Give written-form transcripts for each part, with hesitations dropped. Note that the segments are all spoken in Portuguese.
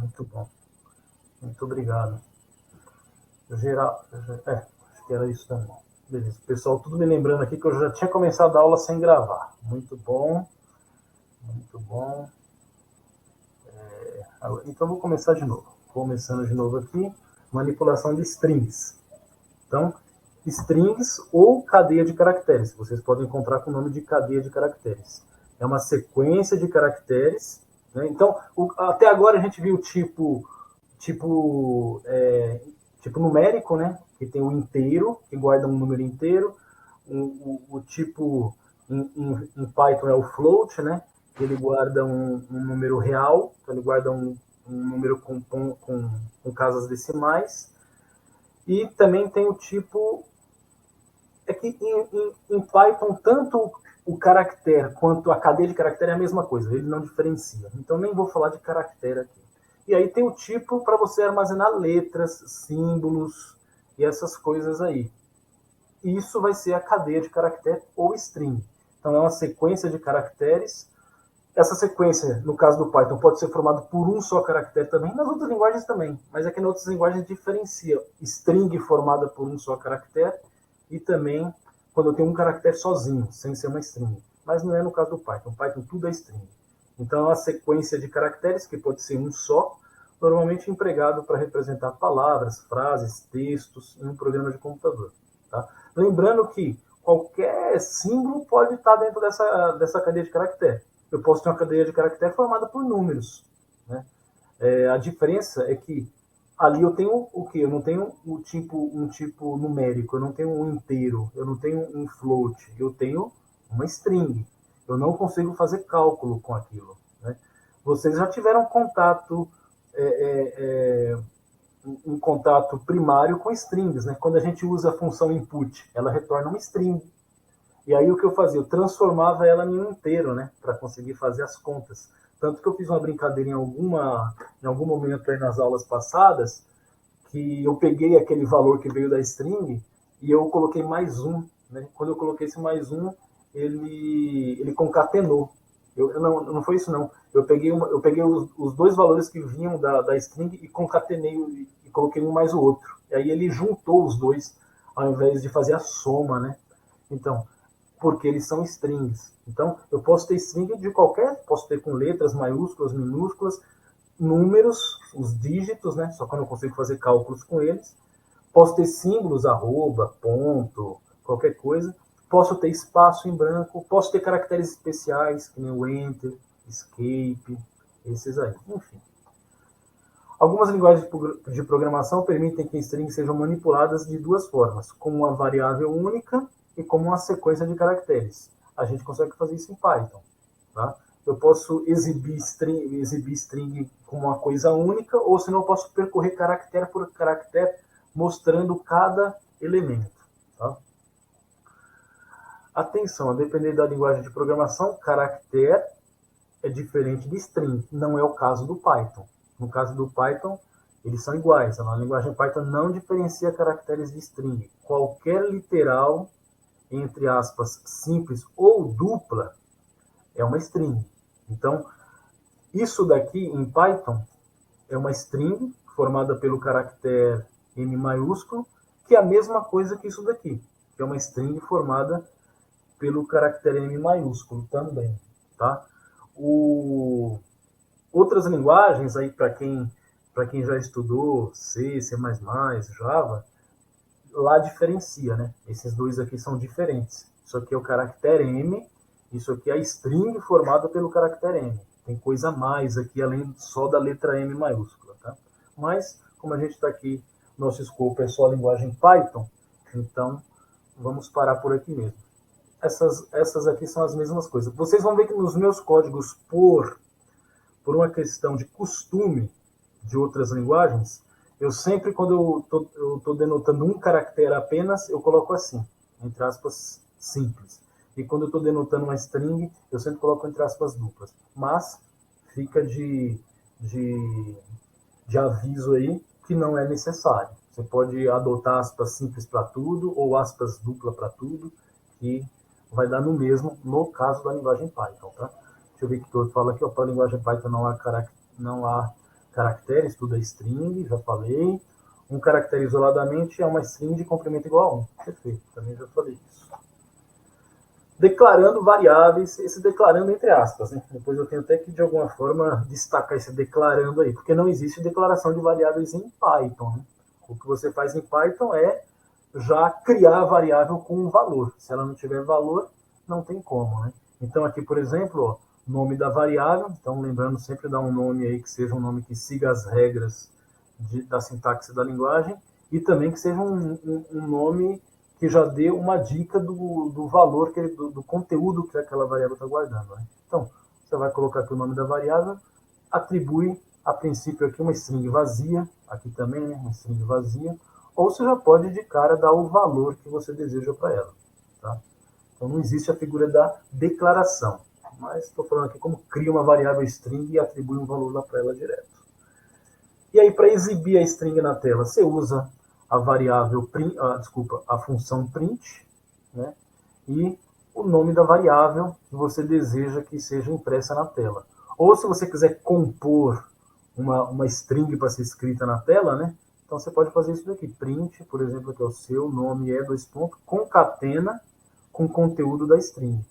Muito bom. Muito obrigado. Geral, acho que era isso também. Beleza. Pessoal, tudo me lembrando aqui que eu já tinha começado a aula sem gravar. Muito bom. Muito bom. Então, vou começar de novo. Começando de novo aqui. Manipulação de strings. Então, strings ou cadeia de caracteres. Vocês podem encontrar com o nome de cadeia de caracteres. É uma sequência de caracteres. Né? Então, até agora a gente viu tipo numérico, né? Que tem o inteiro, que guarda um número inteiro. O tipo em Python é o float, né? Ele guarda um número real, então ele guarda um número com casas decimais. E também tem o tipo... É que em Python, tanto o caractere quanto a cadeia de caractere é a mesma coisa, ele não diferencia. Então, nem vou falar de caractere aqui. E aí tem o tipo para você armazenar letras, símbolos e essas coisas aí. Isso vai ser a cadeia de caractere ou string. Então, é uma sequência de caracteres. Essa sequência, no caso do Python, pode ser formada por um só caractere também, nas outras linguagens também, mas é que nas outras linguagens diferencia string formada por um só caractere e também quando eu tenho um caractere sozinho, sem ser uma string. Mas não é no caso do Python. No Python tudo é string. Então é uma sequência de caracteres, que pode ser um só, normalmente empregado para representar palavras, frases, textos em um programa de computador. Tá? Lembrando que qualquer símbolo pode estar dentro dessa cadeia de caractere. Eu posso ter uma cadeia de caractere formada por números. Né? A diferença é que ali eu tenho o quê? Eu não tenho um tipo numérico, eu não tenho um inteiro, eu não tenho um float, eu tenho uma string. Eu não consigo fazer cálculo com aquilo. Né? Vocês já tiveram um contato primário com strings. Né? Quando a gente usa a função input, ela retorna uma string. E aí o que eu fazia? Eu transformava ela em um inteiro, né? Para conseguir fazer as contas. Tanto que eu fiz uma brincadeira em algum momento aí nas aulas passadas, que eu peguei aquele valor que veio da string e eu coloquei mais um. Né? Quando eu coloquei esse mais um, ele concatenou. Não foi isso, não. Eu peguei os dois valores que vinham da string e concatenei e coloquei um mais o outro. E aí ele juntou os dois, ao invés de fazer a soma, né? Então, porque eles são strings. Então, eu posso ter string de qualquer, posso ter com letras, maiúsculas, minúsculas, números, os dígitos, né? Só que eu não consigo fazer cálculos com eles. Posso ter símbolos, arroba, ponto, qualquer coisa. Posso ter espaço em branco, posso ter caracteres especiais, que nem o enter, escape, esses aí. Enfim. Algumas linguagens de programação permitem que strings sejam manipuladas de duas formas, como uma variável única e como uma sequência de caracteres. A gente consegue fazer isso em Python. Tá? Eu posso exibir string como uma coisa única, ou senão eu posso percorrer caractere por caractere, mostrando cada elemento. Tá? Atenção, a depender da linguagem de programação, caractere é diferente de string. Não é o caso do Python. No caso do Python, eles são iguais. A linguagem Python não diferencia caracteres de string. Qualquer literal, entre aspas, simples ou dupla, é uma string. Então, isso daqui em Python é uma string formada pelo caractere M maiúsculo, que é a mesma coisa que isso daqui, que é uma string formada pelo caractere M maiúsculo também. Tá? Outras linguagens, aí para quem já estudou C, C++, Java, lá diferencia, né? Esses dois aqui são diferentes. Isso aqui é o caractere M, isso aqui é a string formada pelo caractere M. Tem coisa a mais aqui, além só da letra M maiúscula, tá? Mas, como a gente está aqui, nosso escopo é só a linguagem Python, então vamos parar por aqui mesmo. Essas aqui são as mesmas coisas. Vocês vão ver que nos meus códigos, por uma questão de costume de outras linguagens, eu sempre, quando eu estou denotando um caractere apenas, eu coloco assim, entre aspas, simples. E quando eu estou denotando uma string, eu sempre coloco entre aspas duplas. Mas fica de aviso aí que não é necessário. Você pode adotar aspas simples para tudo ou aspas dupla para tudo, que vai dar no mesmo no caso da linguagem Python. Tá? Deixa eu ver o que o outro fala aqui. Para a linguagem Python não há caracteres, tudo é string, já falei. Um caractere isoladamente é uma string de comprimento igual a 1. Perfeito, também já falei isso. Declarando variáveis, esse declarando entre aspas, né? Depois eu tenho até que, de alguma forma, destacar esse declarando aí, porque não existe declaração de variáveis em Python, né? O que você faz em Python é já criar a variável com um valor. Se ela não tiver valor, não tem como, né? Então aqui, por exemplo, ó, nome da variável, então lembrando sempre dar um nome aí que seja um nome que siga as regras da sintaxe da linguagem e também que seja um nome que já dê uma dica do valor, do conteúdo que aquela variável está guardando, né? Então, você vai colocar aqui o nome da variável, atribui, a princípio, aqui uma string vazia, aqui também, né, uma string vazia, ou você já pode, de cara, dar o valor que você deseja para ela. Tá? Então, não existe a figura da declaração, mas estou falando aqui como cria uma variável string e atribui um valor lá para ela direto. E aí, para exibir a string na tela, você usa a variável, a função print, né? E o nome da variável que você deseja que seja impressa na tela. Ou se você quiser compor uma string para ser escrita na tela, né? Então você pode fazer isso daqui, print, por exemplo, que é o seu nome é concatena com o conteúdo da string.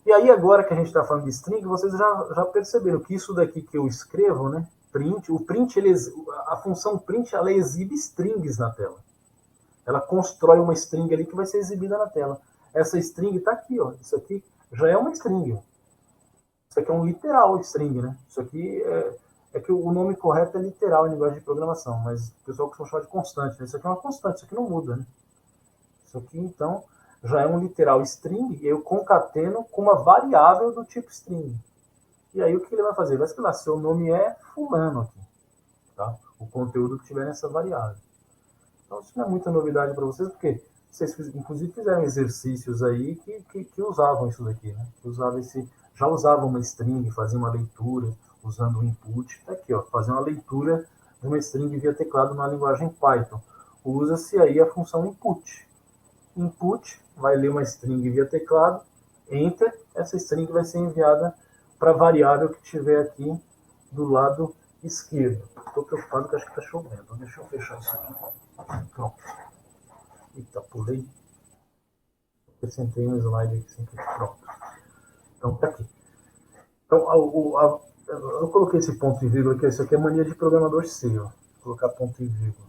E aí agora que a gente está falando de string, vocês já perceberam que isso daqui que eu escrevo, né? Print, a função print ela exibe strings na tela. Ela constrói uma string ali que vai ser exibida na tela. Essa string está aqui, ó. Isso aqui já é uma string. Isso aqui é um literal string, né? Isso aqui é que o nome correto é literal em linguagem de programação, mas o pessoal costuma chamar de constante, né? Isso aqui é uma constante, isso aqui não muda, né? Isso aqui, então, já é um literal string e eu concateno com uma variável do tipo string. E aí o que ele vai fazer? Vai escrever, seu nome é fulano aqui, tá? O conteúdo que tiver nessa variável. Então isso não é muita novidade para vocês, porque vocês inclusive fizeram exercícios aí que usavam isso daqui, né? Já usavam uma string, faziam uma leitura usando o input. Tá aqui, ó, fazer uma leitura de uma string via teclado na linguagem Python. Usa-se aí a função input. Input vai ler uma string via teclado, enter, essa string vai ser enviada para a variável que tiver aqui do lado esquerdo. Estou preocupado que acho que está chovendo. Deixa eu fechar isso aqui. Pronto. Eita, pulei. Acrescentei um slide aqui sempre. Pronto. Então, tá aqui. Então, eu coloquei esse ponto e vírgula aqui. Isso aqui é mania de programador C. Ó. Vou colocar ponto e vírgula.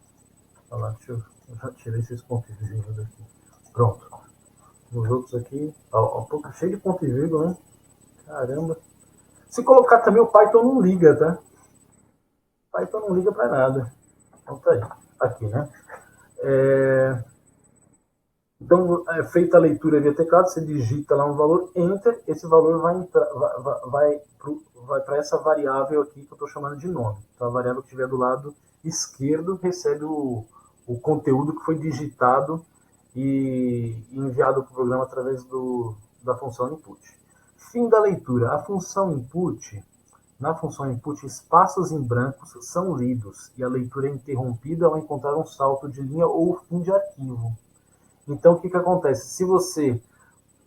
Olha lá, eu já tirei esses pontos e vírgula daqui. Pronto. Os outros aqui. Ó, cheio de ponto e vírgula, né? Caramba. Se colocar também o Python não liga, tá? O Python não liga para nada. Então tá aí. Aqui, né? Então, feita a leitura via teclado, você digita lá um valor, enter, esse valor vai para essa variável aqui que eu estou chamando de nome. Então, a variável que estiver do lado esquerdo recebe o conteúdo que foi digitado e enviado para o programa através da função input. Fim da leitura. Na função input, espaços em brancos são lidos e a leitura é interrompida ao encontrar um salto de linha ou fim de arquivo. Então, o que acontece? Se você,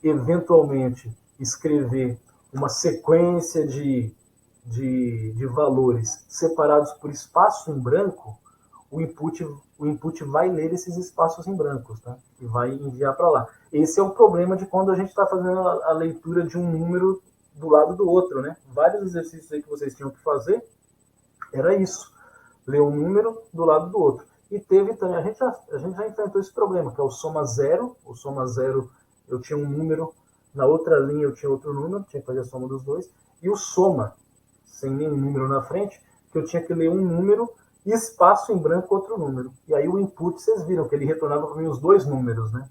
eventualmente, escrever uma sequência de valores separados por espaço em branco, o input vai ler esses espaços em brancos, tá? E vai enviar para lá. Esse é o problema de quando a gente está fazendo a leitura de um número do lado do outro, né? Vários exercícios aí que vocês tinham que fazer era isso. Ler um número do lado do outro. E teve também, a gente já enfrentou esse problema, que é o soma zero. O soma zero, eu tinha um número, na outra linha eu tinha outro número, tinha que fazer a soma dos dois. E o soma, sem nenhum número na frente, que eu tinha que ler um número e espaço em branco outro número. E aí o input, vocês viram que ele retornava para mim os dois números, né?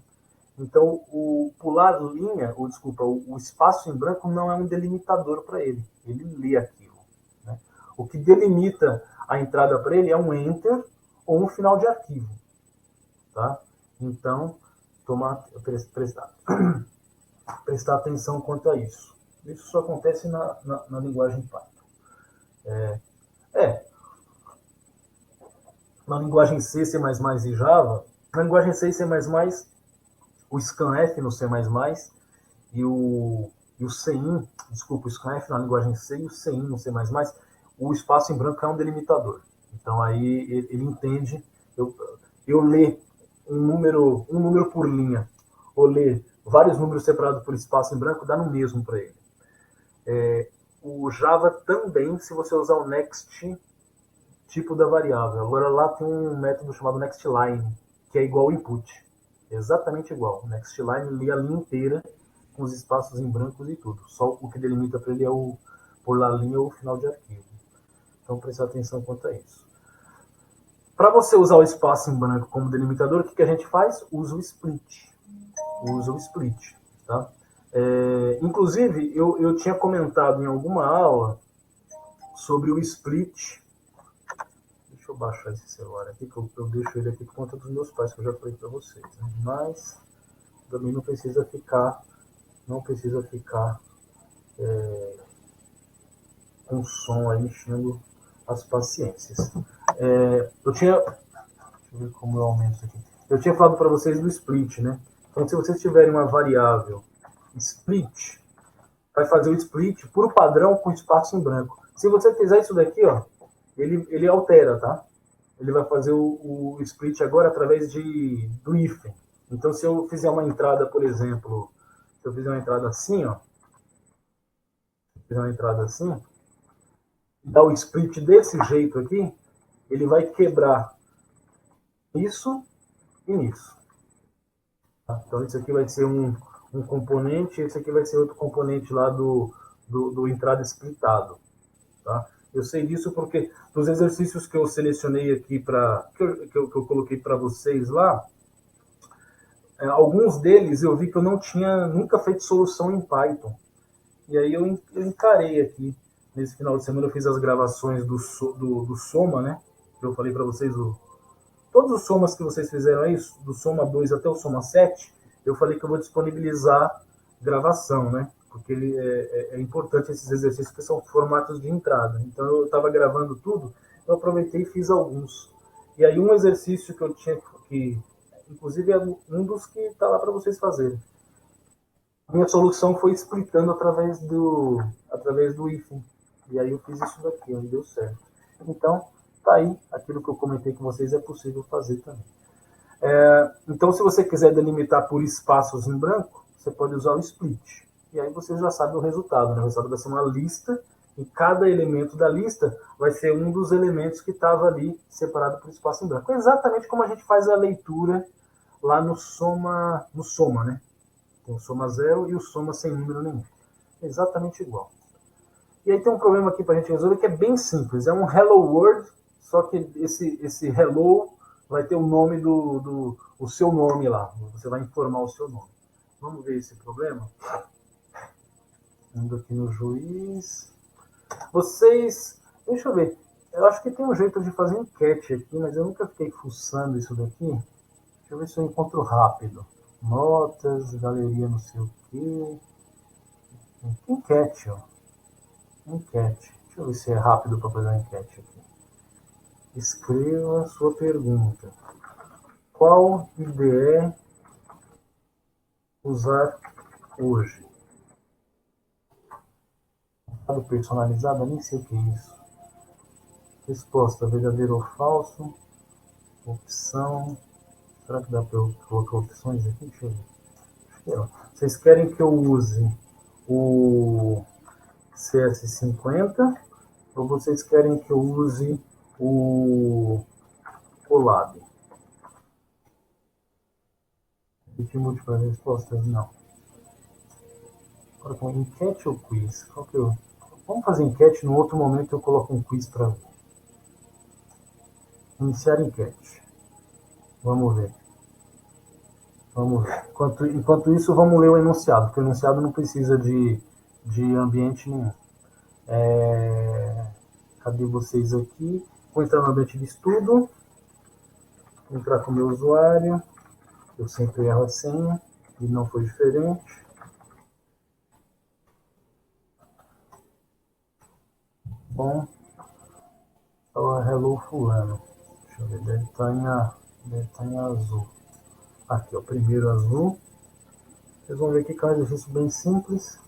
Então, o pular linha, o espaço em branco não é um delimitador para ele. Ele lê aquilo, né? O que delimita a entrada para ele é um enter ou um final de arquivo, tá? Então, prestar atenção quanto a isso. Isso só acontece na linguagem Python. Na linguagem C, C++ e Java, na linguagem C e C++, o scanf no C++ e o CIN, desculpa, o scanf na linguagem C e o CIN no C++, o espaço em branco é um delimitador. Então aí ele entende, eu ler um número por linha, ou ler vários números separados por espaço em branco, dá no mesmo para ele. O Java também, se você usar o next tipo da variável. Agora lá tem um método chamado nextLine, que é igual ao input. Exatamente igual. O nextLine lê a linha inteira, com os espaços em brancos e tudo. Só o que delimita para ele é o por lá linha ou o final de arquivo. Então prestar atenção quanto a isso. Para você usar o espaço em branco como delimitador, o que a gente faz? Usa o split. Usa o split. Tá? Inclusive, eu tinha comentado em alguma aula sobre o split. Deixa eu baixar esse celular aqui, que eu deixo ele aqui por conta dos meus pais, que eu já falei para vocês. Né? Mas também não precisa ficar com som aí enchendo as paciências. Eu tinha... Deixa eu ver como eu aumento isso aqui. Eu tinha falado para vocês do split, né? Então, se vocês tiverem uma variável split, vai fazer o split por padrão com espaço em branco. Se você fizer isso daqui, ó, ele altera, tá? Ele vai fazer o split agora através do hífen. Então, se eu fizer uma entrada, por exemplo, se eu fizer uma entrada assim, ó, dar o split desse jeito aqui, ele vai quebrar isso e isso. Tá? Então, isso aqui vai ser um componente, esse aqui vai ser outro componente lá do entrada splitado. Tá? Eu sei disso porque dos exercícios que eu selecionei aqui, que eu coloquei para vocês lá, alguns deles eu vi que eu não tinha nunca feito solução em Python. E aí eu encarei aqui. Nesse final de semana eu fiz as gravações do Soma, né? Eu falei para vocês, todos os Somas que vocês fizeram aí, do Soma 2 até o Soma 7, eu falei que eu vou disponibilizar gravação, né? Porque é importante esses exercícios que são formatos de entrada. Então eu estava gravando tudo, eu aproveitei e fiz alguns. E aí um exercício que eu tinha que inclusive é um dos que está lá para vocês fazerem. Minha solução foi explicando através do hífen. E aí eu fiz isso daqui, onde deu certo. Então, tá aí aquilo que eu comentei com vocês, é possível fazer também. Então, se você quiser delimitar por espaços em branco, você pode usar o split. E aí você já sabe o resultado. Né? O resultado vai ser uma lista, e cada elemento da lista vai ser um dos elementos que estava ali separado por espaço em branco. Exatamente como a gente faz a leitura lá no Soma, né? Tem o Soma 0 e o Soma sem número nenhum. Exatamente igual. E aí tem um problema aqui para a gente resolver que é bem simples. É um Hello World, só que esse Hello vai ter o nome o seu nome lá. Você vai informar o seu nome. Vamos ver esse problema? Indo aqui no juiz. Vocês... Deixa eu ver. Eu acho que tem um jeito de fazer enquete aqui, mas eu nunca fiquei fuçando isso daqui. Deixa eu ver se eu encontro rápido. Notas, galeria não sei o quê. Enquete, ó. Enquete. Deixa eu ver se é rápido para fazer a enquete aqui. Escreva sua pergunta. Qual IDE usar hoje? Personalizado, nem sei o que é isso. Resposta, verdadeiro ou falso? Opção. Será que dá para eu colocar opções aqui? Deixa eu ver. Acho que é. Vocês querem que eu use o CS50 ou vocês querem que eu use o Colab? Repetir múltiplas respostas? Não. Agora com enquete ou quiz? Qual que eu... Vamos fazer enquete, no outro momento eu coloco um quiz para ver. Iniciar enquete. Vamos ver. Enquanto isso, vamos ler o enunciado, porque o enunciado não precisa de ambiente nenhum. Cadê vocês aqui? Vou entrar no ambiente de estudo. Vou entrar com o meu usuário. Eu sempre erro a senha, e não foi diferente. Bom, hello fulano. Deixa eu ver, deve estar em azul. Aqui, ó, primeiro azul. Vocês vão ver que é um exercício bem simples.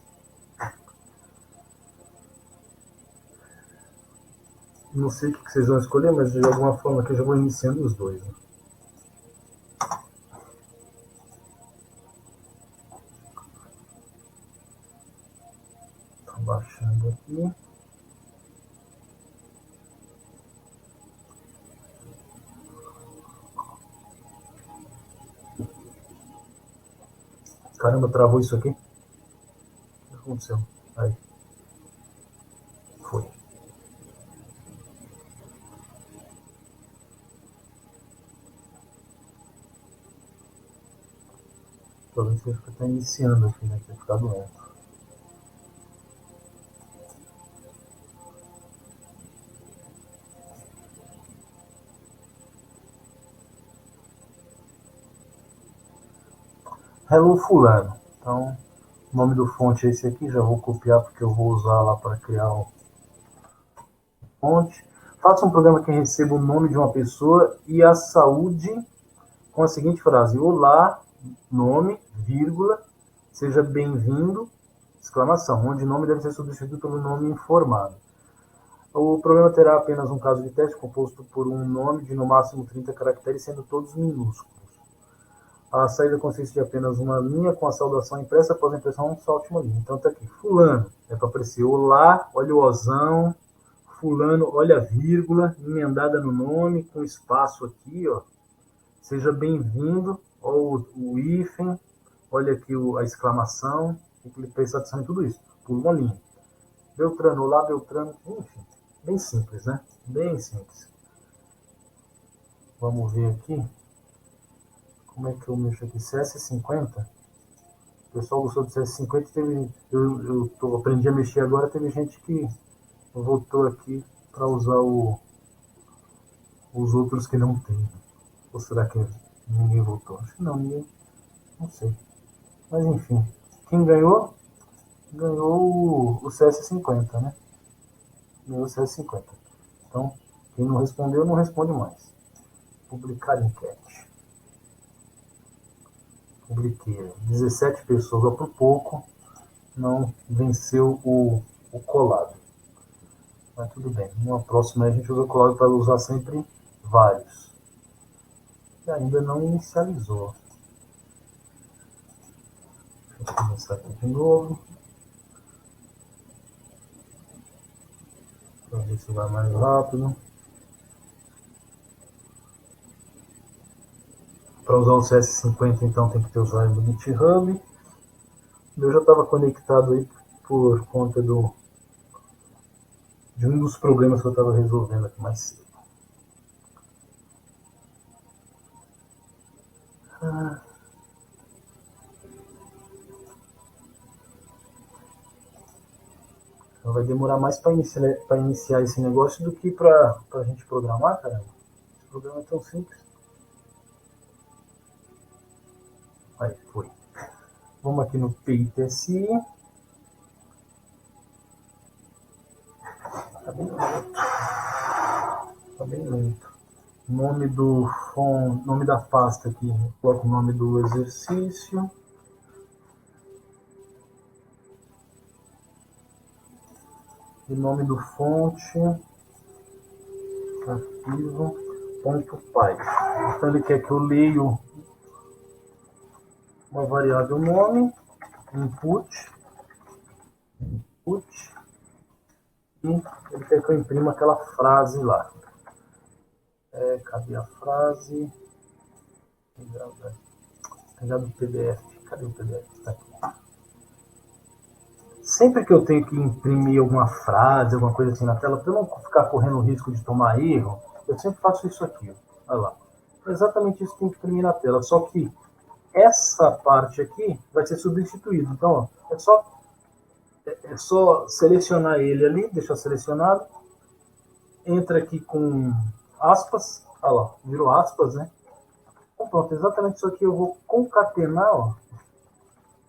Não sei o que vocês vão escolher, mas de alguma forma que eu já vou iniciando os dois. Né? Tá baixando aqui. Caramba, travou isso aqui? O que aconteceu? Aí. Foi. Talvez você fique iniciando aqui, né? Que vai ficar doendo. Hello fulano. Então, o nome do fonte é esse aqui, já vou copiar porque eu vou usar lá para criar o fonte. Faça um programa que receba o nome de uma pessoa e a saúde com a seguinte frase: olá, nome, vírgula, seja bem-vindo, exclamação, onde o nome deve ser substituído pelo nome informado. O programa terá apenas um caso de teste composto por um nome de no máximo 30 caracteres, sendo todos minúsculos. A saída consiste de apenas uma linha com a saudação impressa, após a impressão só a última linha. Então tá aqui, fulano, é para aparecer olá, olha o osão, fulano, olha a vírgula, emendada no nome, com espaço aqui, ó. Seja bem-vindo, ou o hífen, olha aqui a exclamação, tem que prestar atenção em tudo isso, por uma linha. Beltrano, olá, Beltrano, enfim, bem simples, né? Bem simples. Vamos ver aqui. Como é que eu mexo aqui? CS50. O pessoal gostou do CS50. Eu aprendi a mexer agora. Teve gente que voltou aqui para usar os outros que não tem. Ou será que ninguém voltou? Acho que não, ninguém. Não sei. Mas enfim. Quem ganhou? Ganhou o CS50, né? Ganhou o CS50. Então, quem não respondeu, não responde mais. Publicar enquete. Publiquei. 17 pessoas, ó, por pouco não venceu o colado. Mas tudo bem. Numa próxima a gente usa o colado para usar sempre vários. E ainda não inicializou. Deixa eu começar aqui de novo. Para ver se vai mais rápido. Para usar o CS50, então, tem que ter o usuário do GitHub. Eu já estava conectado aí por conta de um dos problemas que eu estava resolvendo aqui mais cedo. Então vai demorar mais para iniciar esse negócio do que para a gente programar, cara. Esse programa é tão simples. Aí, foi. Vamos aqui no PITSI. Tá bem lento. Tá bem lento. Nome do nome da pasta aqui. Coloco o nome do exercício. E nome do fonte. Arquivo.py. Então ele quer que eu leia uma variável nome, input, e ele quer que eu imprima aquela frase lá. Cadê a frase? Pegar do PDF. Cadê o PDF? Tá aqui. Sempre que eu tenho que imprimir alguma frase, alguma coisa assim na tela, para eu não ficar correndo o risco de tomar erro, eu sempre faço isso aqui. Olha lá. É exatamente isso que tem que imprimir na tela. Só que essa parte aqui vai ser substituída. Então, ó, é só selecionar ele ali, deixar selecionado. Entra aqui com aspas. Olha lá, virou aspas, né? Então, pronto, exatamente isso aqui eu vou concatenar, ó.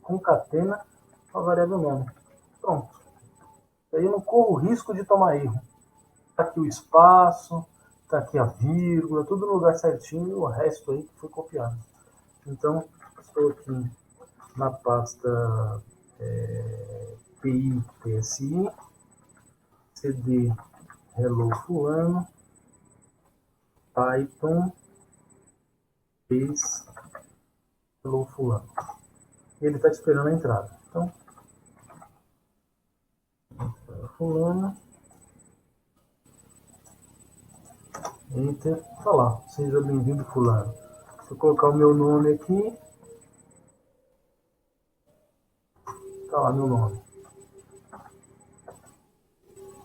Concatena a variável nome. Pronto. Aí eu não corro o risco de tomar erro. Tá aqui o espaço, tá aqui a vírgula, tudo no lugar certinho e o resto aí que foi copiado. Então, estou aqui na pasta PI, PSI, CD hello fulano, Python, fez hello fulano. E ele está esperando a entrada. Então, fulano, enter, falar, seja bem-vindo fulano. Se eu colocar o meu nome aqui, tá lá meu nome.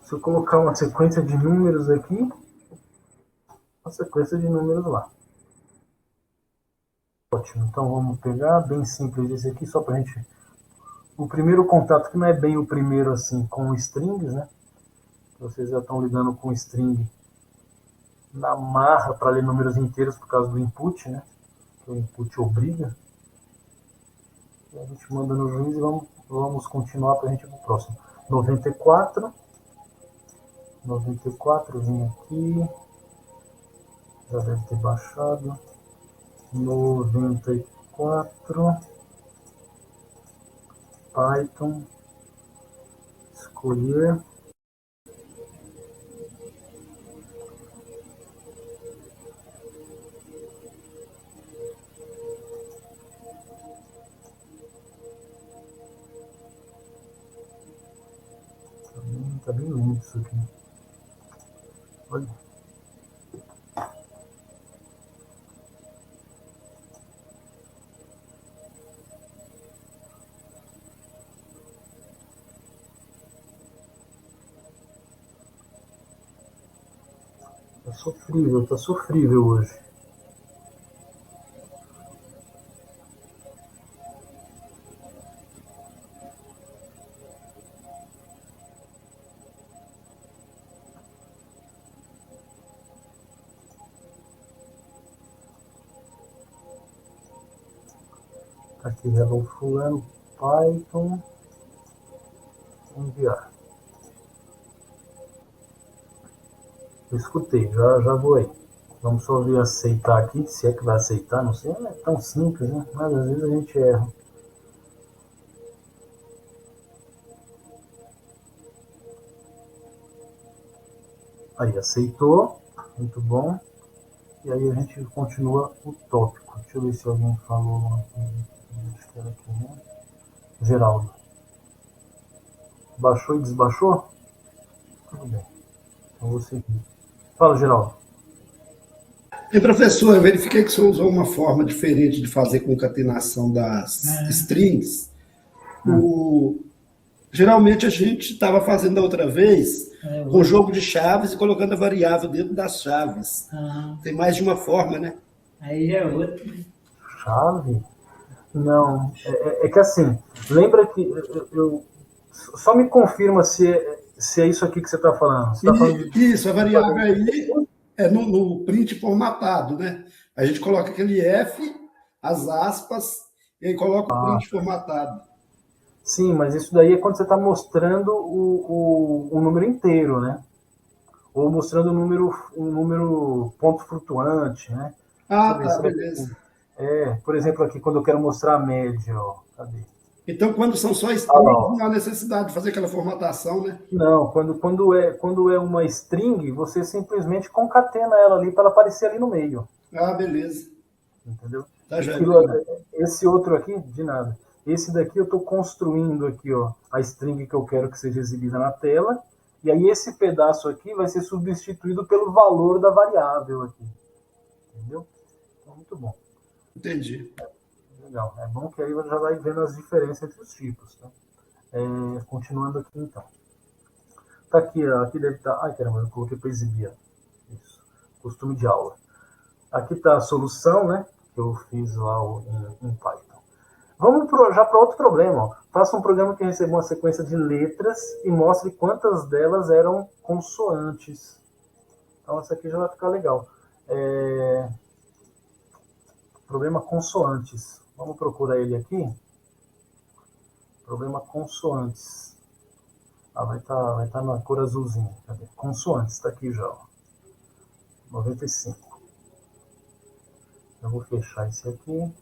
Se eu colocar uma sequência de números aqui, uma sequência de números lá. Ótimo, então vamos pegar, bem simples esse aqui, só pra gente... O primeiro contato, que não é bem o primeiro assim, com strings, né? Vocês já estão lidando com string na marra para ler números inteiros por causa do input, né? Que o input obriga. E a gente manda no juiz e vamos continuar para a gente ir para o próximo. 94, vem aqui, já deve ter baixado. 94, Python, escolher. Tá bem lindo isso aqui. Olha. Tá sofrível hoje. Aqui, hello fulano, Python, enviar. Eu escutei, já vou aí. Vamos só ver aceitar aqui, se é que vai aceitar, não sei, não é tão simples, né? Mas às vezes a gente erra. Aí, aceitou, muito bom. E aí a gente continua o tópico. Deixa eu ver se alguém falou alguma coisa. Acho que era aqui, né? Geraldo. Baixou e desbaixou? Tudo bem. Então vou seguir. Fala, Geraldo. E professor, eu verifiquei que você usou uma forma diferente de fazer concatenação das strings. Geralmente a gente estava fazendo da outra vez com jogo de chaves e colocando a variável dentro das chaves. Tem mais de uma forma, né? Aí é outra. Chave? Não. É que assim, lembra que só me confirma se é isso aqui que você está falando. Você tá falando Isso, a variável aí é no print formatado, né? A gente coloca aquele F, as aspas, e aí coloca o print formatado. Sim, mas isso daí é quando você está mostrando o número inteiro, né? Ou mostrando um número ponto flutuante, né? Deixa eu Ah, ver, tá, será que beleza. por exemplo, aqui quando eu quero mostrar a média, ó, cadê? Então, quando são só Ah, lá, strings, ó. não há necessidade de fazer aquela formatação, né? Não, quando é uma string, você simplesmente concatena ela ali para ela aparecer ali no meio, Ah, beleza. entendeu? Tá, já Aquilo, entendi. esse outro aqui, de nada. Esse daqui eu estou construindo aqui, ó, a string que eu quero que seja exibida na tela, e aí esse pedaço aqui vai ser substituído pelo valor da variável aqui, entendeu? Então, muito bom. Entendi. Legal. É bom que aí você já vai vendo as diferenças entre os tipos. Tá? Continuando aqui então. Tá aqui, ó, aqui deve estar. Ai, caramba, eu coloquei para exibir. Isso. Costume de aula. Aqui está a solução, né? Que eu fiz lá em Python. Vamos já para outro problema. Ó. Faça um programa que receba uma sequência de letras e mostre quantas delas eram consoantes. Então, essa aqui já vai ficar legal. Problema consoantes. Vamos procurar ele aqui. Problema consoantes. Vai tá na cor azulzinha. Cadê? Consoantes, está aqui já. Ó. 95. Eu vou fechar esse aqui.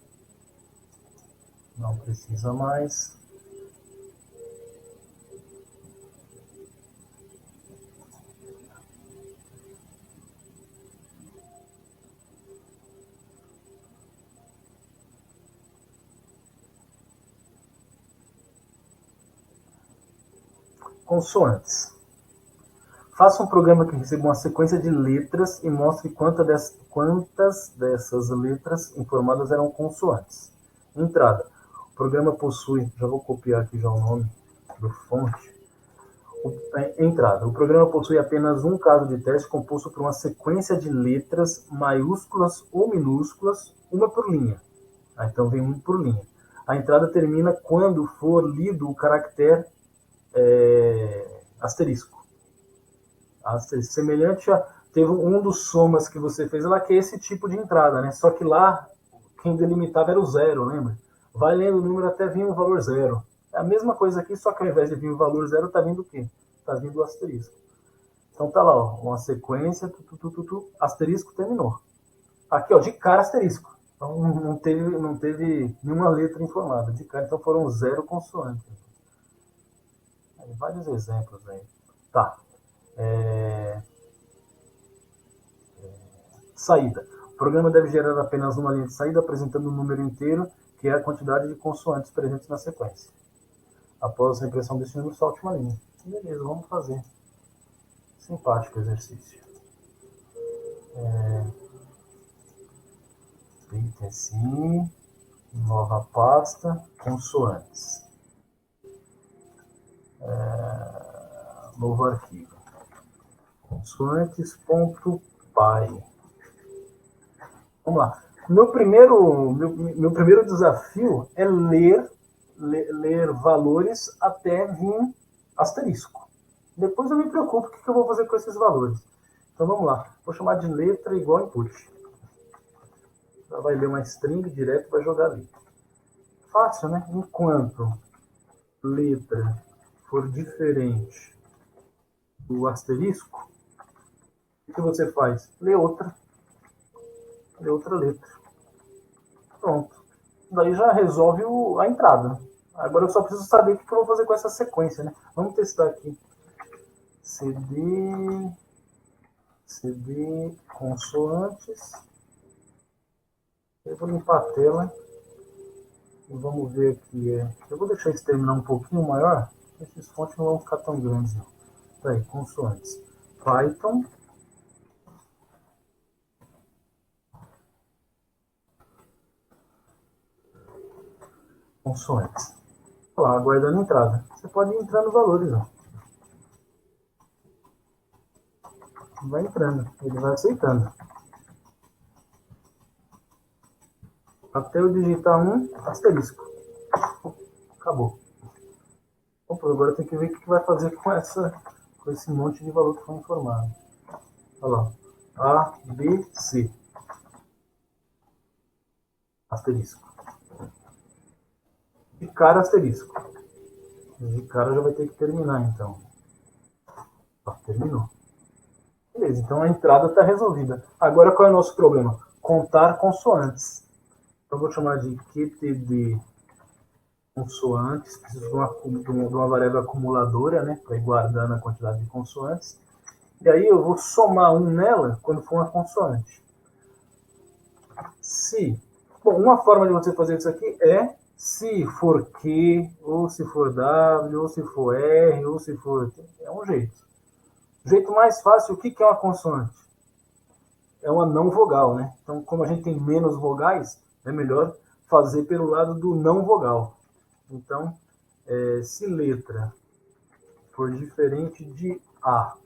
Não precisa mais. Consoantes. Faça um programa que receba uma sequência de letras e mostre quantas dessas letras informadas eram consoantes. Entrada. O programa possui... Já vou copiar aqui já o nome do fonte. Entrada. O programa possui apenas um caso de teste composto por uma sequência de letras maiúsculas ou minúsculas, uma por linha. Então vem um por linha. A entrada termina quando for lido o caractere asterisco. Semelhante a... Teve um dos somas que você fez lá, que é esse tipo de entrada, né? Só que lá, quem delimitava era o zero, lembra? Vai lendo o número até vir o valor zero. É a mesma coisa aqui, só que ao invés de vir o valor zero, tá vindo o quê? Tá vindo o asterisco. Então tá lá, ó, uma sequência, asterisco, terminou. Aqui, ó, de cara asterisco. Então não teve nenhuma letra informada. De cara, então foram 0 consoantes. Aí, vários exemplos aí. Tá. Saída. O programa deve gerar apenas uma linha de saída apresentando um número inteiro, que é a quantidade de consoantes presentes na sequência. Após a impressão desse número, solte uma linha. Beleza, vamos fazer. Simpático exercício. Item sim. Nova pasta. Consoantes. Novo arquivo. Consoantes.py. Vamos lá. Meu primeiro desafio é ler valores até vir asterisco. Depois eu me preocupo o que eu vou fazer com esses valores. Então vamos lá. Vou chamar de letra igual input. Já vai ler uma string direto e vai jogar ali. Fácil, né? Enquanto letra for diferente do asterisco, o que você faz? Lê outra letra. Pronto. Daí já resolve a entrada. Agora eu só preciso saber o que eu vou fazer com essa sequência, né? Vamos testar aqui. CD consoantes. Eu vou limpar a tela. E vamos ver aqui. Eu vou deixar esse terminar um pouquinho maior. Esses fontes não vão ficar tão grandes, não. Tá aí, consoantes. Python. Consoantes. Olha lá, aguardando a entrada. Você pode ir entrando valores, ó. Vai entrando, ele vai aceitando. Até eu digitar um asterisco. Acabou. Opa, agora tem que ver o que vai fazer com esse monte de valor que foi informado. Olha lá. A, B, C. Asterisco. De cara, asterisco. De cara já vai ter que terminar, então. Ó, terminou. Beleza, então a entrada está resolvida. Agora qual é o nosso problema? Contar consoantes. Então vou chamar de QTD consoantes. Preciso de uma variável acumuladora, né? Para ir guardando a quantidade de consoantes. E aí eu vou somar um nela quando for uma consoante. Bom, uma forma de você fazer isso aqui é se for Q, ou se for W, ou se for R, ou se for... É um jeito. O jeito mais fácil, o que é uma consoante? É uma não vogal, né? Então, como a gente tem menos vogais, é melhor fazer pelo lado do não vogal. Então, se letra for diferente de A,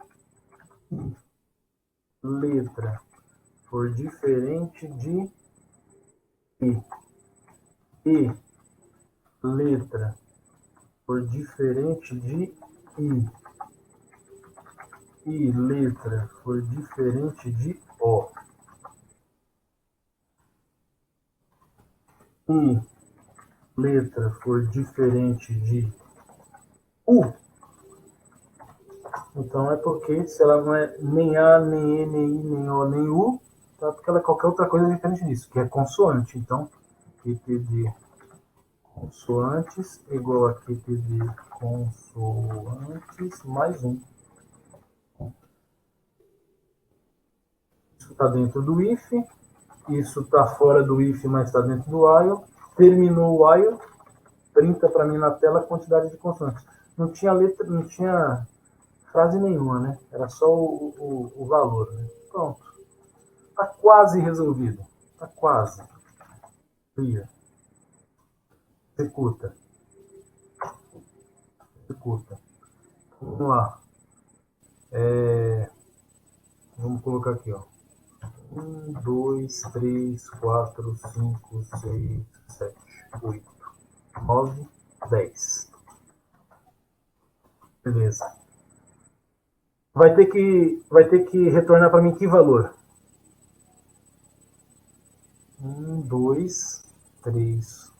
letra for diferente de E, letra for diferente de I, letra for diferente de O, I, letra for diferente de U, então é porque se ela não é nem A, nem E, nem I, nem O, nem U, tá? Porque ela é qualquer outra coisa diferente disso, que é consoante. Então, QTD consoantes igual a QTD consoantes mais 1. Isso está dentro do if, isso está fora do if, mas está dentro do while. Terminou o while, printa para mim na tela a quantidade de consoantes. não tinha letra, não tinha frase nenhuma, né? Era só o valor. Né? Pronto. Tá quase resolvido. Tá quase. Cria. Executa. Executa. Vamos lá. Vamos colocar aqui, ó. 1, 2, 3, 4, 5, 6, 7, 8, 9, 10. Beleza. Vai ter que retornar para mim que valor? 1, 2, 3.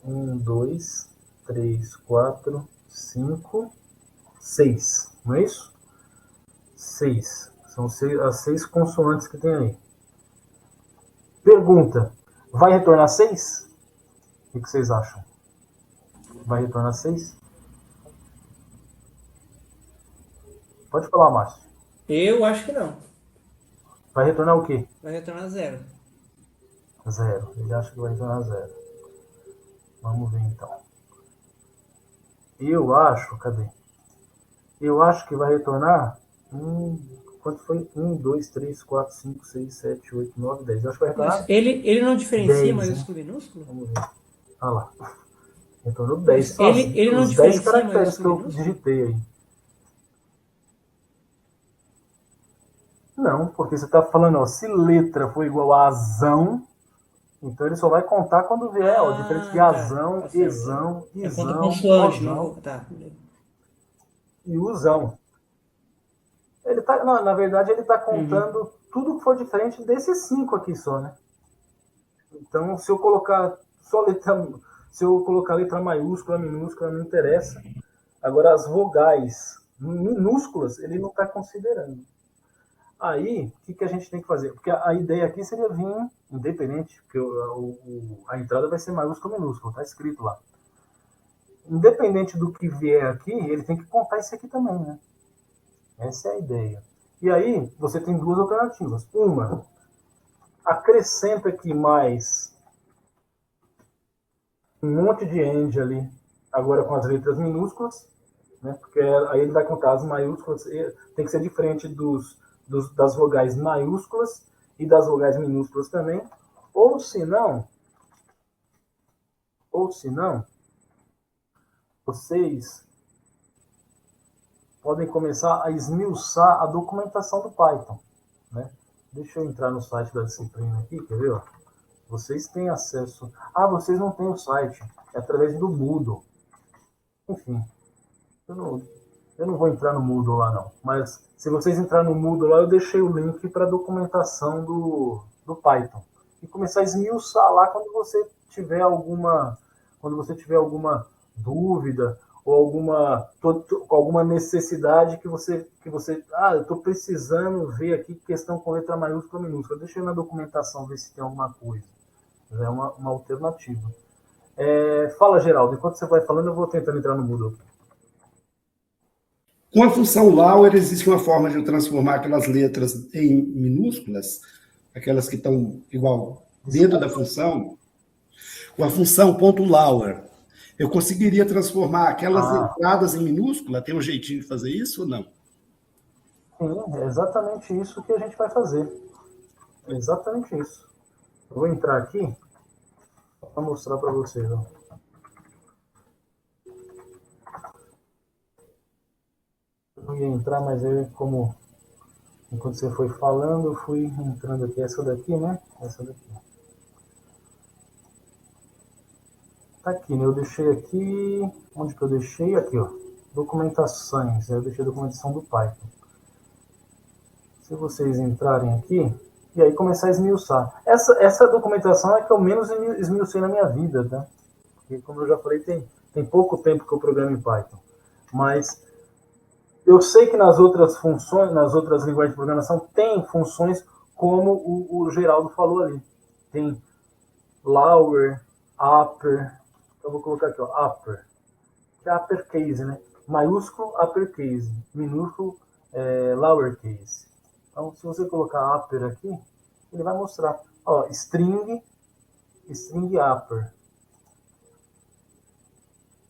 1, 2, 3, 4, 5, 6. Não é isso? 6. São as 6 consoantes que tem aí. Pergunta: vai retornar 6? O que vocês acham? Vai retornar 6? Pode falar, Márcio. Eu acho que não. Vai retornar o quê? Vai retornar 0. 0. Ele acha que vai retornar 0. Vamos ver então. Eu acho, cadê? Eu acho que vai retornar. Quanto foi? 1, 2, 3, 4, 5, 6, 7, 8, 9, 10. Eu acho que vai retornar. Ele não diferencia 10, maiúsculo e minúsculo? Vamos ver. Olha lá. Retornou 10. Ele não os 10 diferencia caracteres que eu maiúsculo e digitei aí. Não, porque você está falando, ó, se letra for igual a azão, então ele só vai contar quando vier, ó, diferente de azão, tá ezão, é quando isão, consoante, osão não. Tá. e usão. Ele tá, não, na verdade, ele está contando tudo que for diferente desses 5 aqui só, né? Então, se eu colocar só letra, se eu colocar letra maiúscula, minúscula, não interessa. Agora, as vogais minúsculas, ele não está considerando. Aí, o que a gente tem que fazer? Porque a ideia aqui seria vir independente, porque a entrada vai ser maiúsculo ou minúsculo, está escrito lá. Independente do que vier aqui, ele tem que contar isso aqui também, né? Essa é a ideia. E aí, você tem 2 alternativas. Uma, acrescenta aqui mais um monte de end ali, agora com as letras minúsculas, né? Porque aí ele vai contar as maiúsculas, tem que ser diferente das vogais maiúsculas e das vogais minúsculas também. Ou se não, vocês podem começar a esmiuçar a documentação do Python, né? Deixa eu entrar no site da disciplina aqui, quer ver? Vocês têm acesso. Ah, vocês não têm o site, é através do Moodle. Enfim, eu não vou entrar no Moodle lá não, mas se vocês entrarem no Moodle lá, eu deixei o link para a documentação do Python. E começar a esmiuçar lá quando você tiver alguma dúvida ou alguma necessidade que você eu estou precisando ver aqui questão com letra maiúscula ou minúscula. Deixa eu ir na documentação ver se tem alguma coisa. Já é uma alternativa. Fala, Geraldo. Enquanto você vai falando, eu vou tentando entrar no Moodle. Com a função Lauer, existe uma forma de eu transformar aquelas letras em minúsculas, aquelas que estão igual dentro da função. Com a função .Lauer, eu conseguiria transformar aquelas entradas em minúscula? Tem um jeitinho de fazer isso ou não? Sim, é exatamente isso que a gente vai fazer. É exatamente isso. Eu vou entrar aqui para mostrar para vocês. Ó. Eu não ia entrar, mas aí, enquanto você foi falando, eu fui entrando aqui. Essa daqui, né? Essa daqui. Tá aqui, né? Eu deixei aqui. Onde que eu deixei? Aqui, ó. Documentações. Eu deixei a documentação do Python. Se vocês entrarem aqui, e aí começar a esmiuçar. Essa documentação é que eu menos esmiucei na minha vida, tá? Porque, como eu já falei, tem pouco tempo que eu programo em Python. Mas eu sei que nas outras funções, nas outras linguagens de programação, tem funções como o Geraldo falou ali. Tem lower, upper. Eu vou colocar aqui, ó, upper. Que é uppercase, né? Maiúsculo, uppercase. Minúsculo, lowercase. Então, se você colocar upper aqui, ele vai mostrar. Ó, string upper.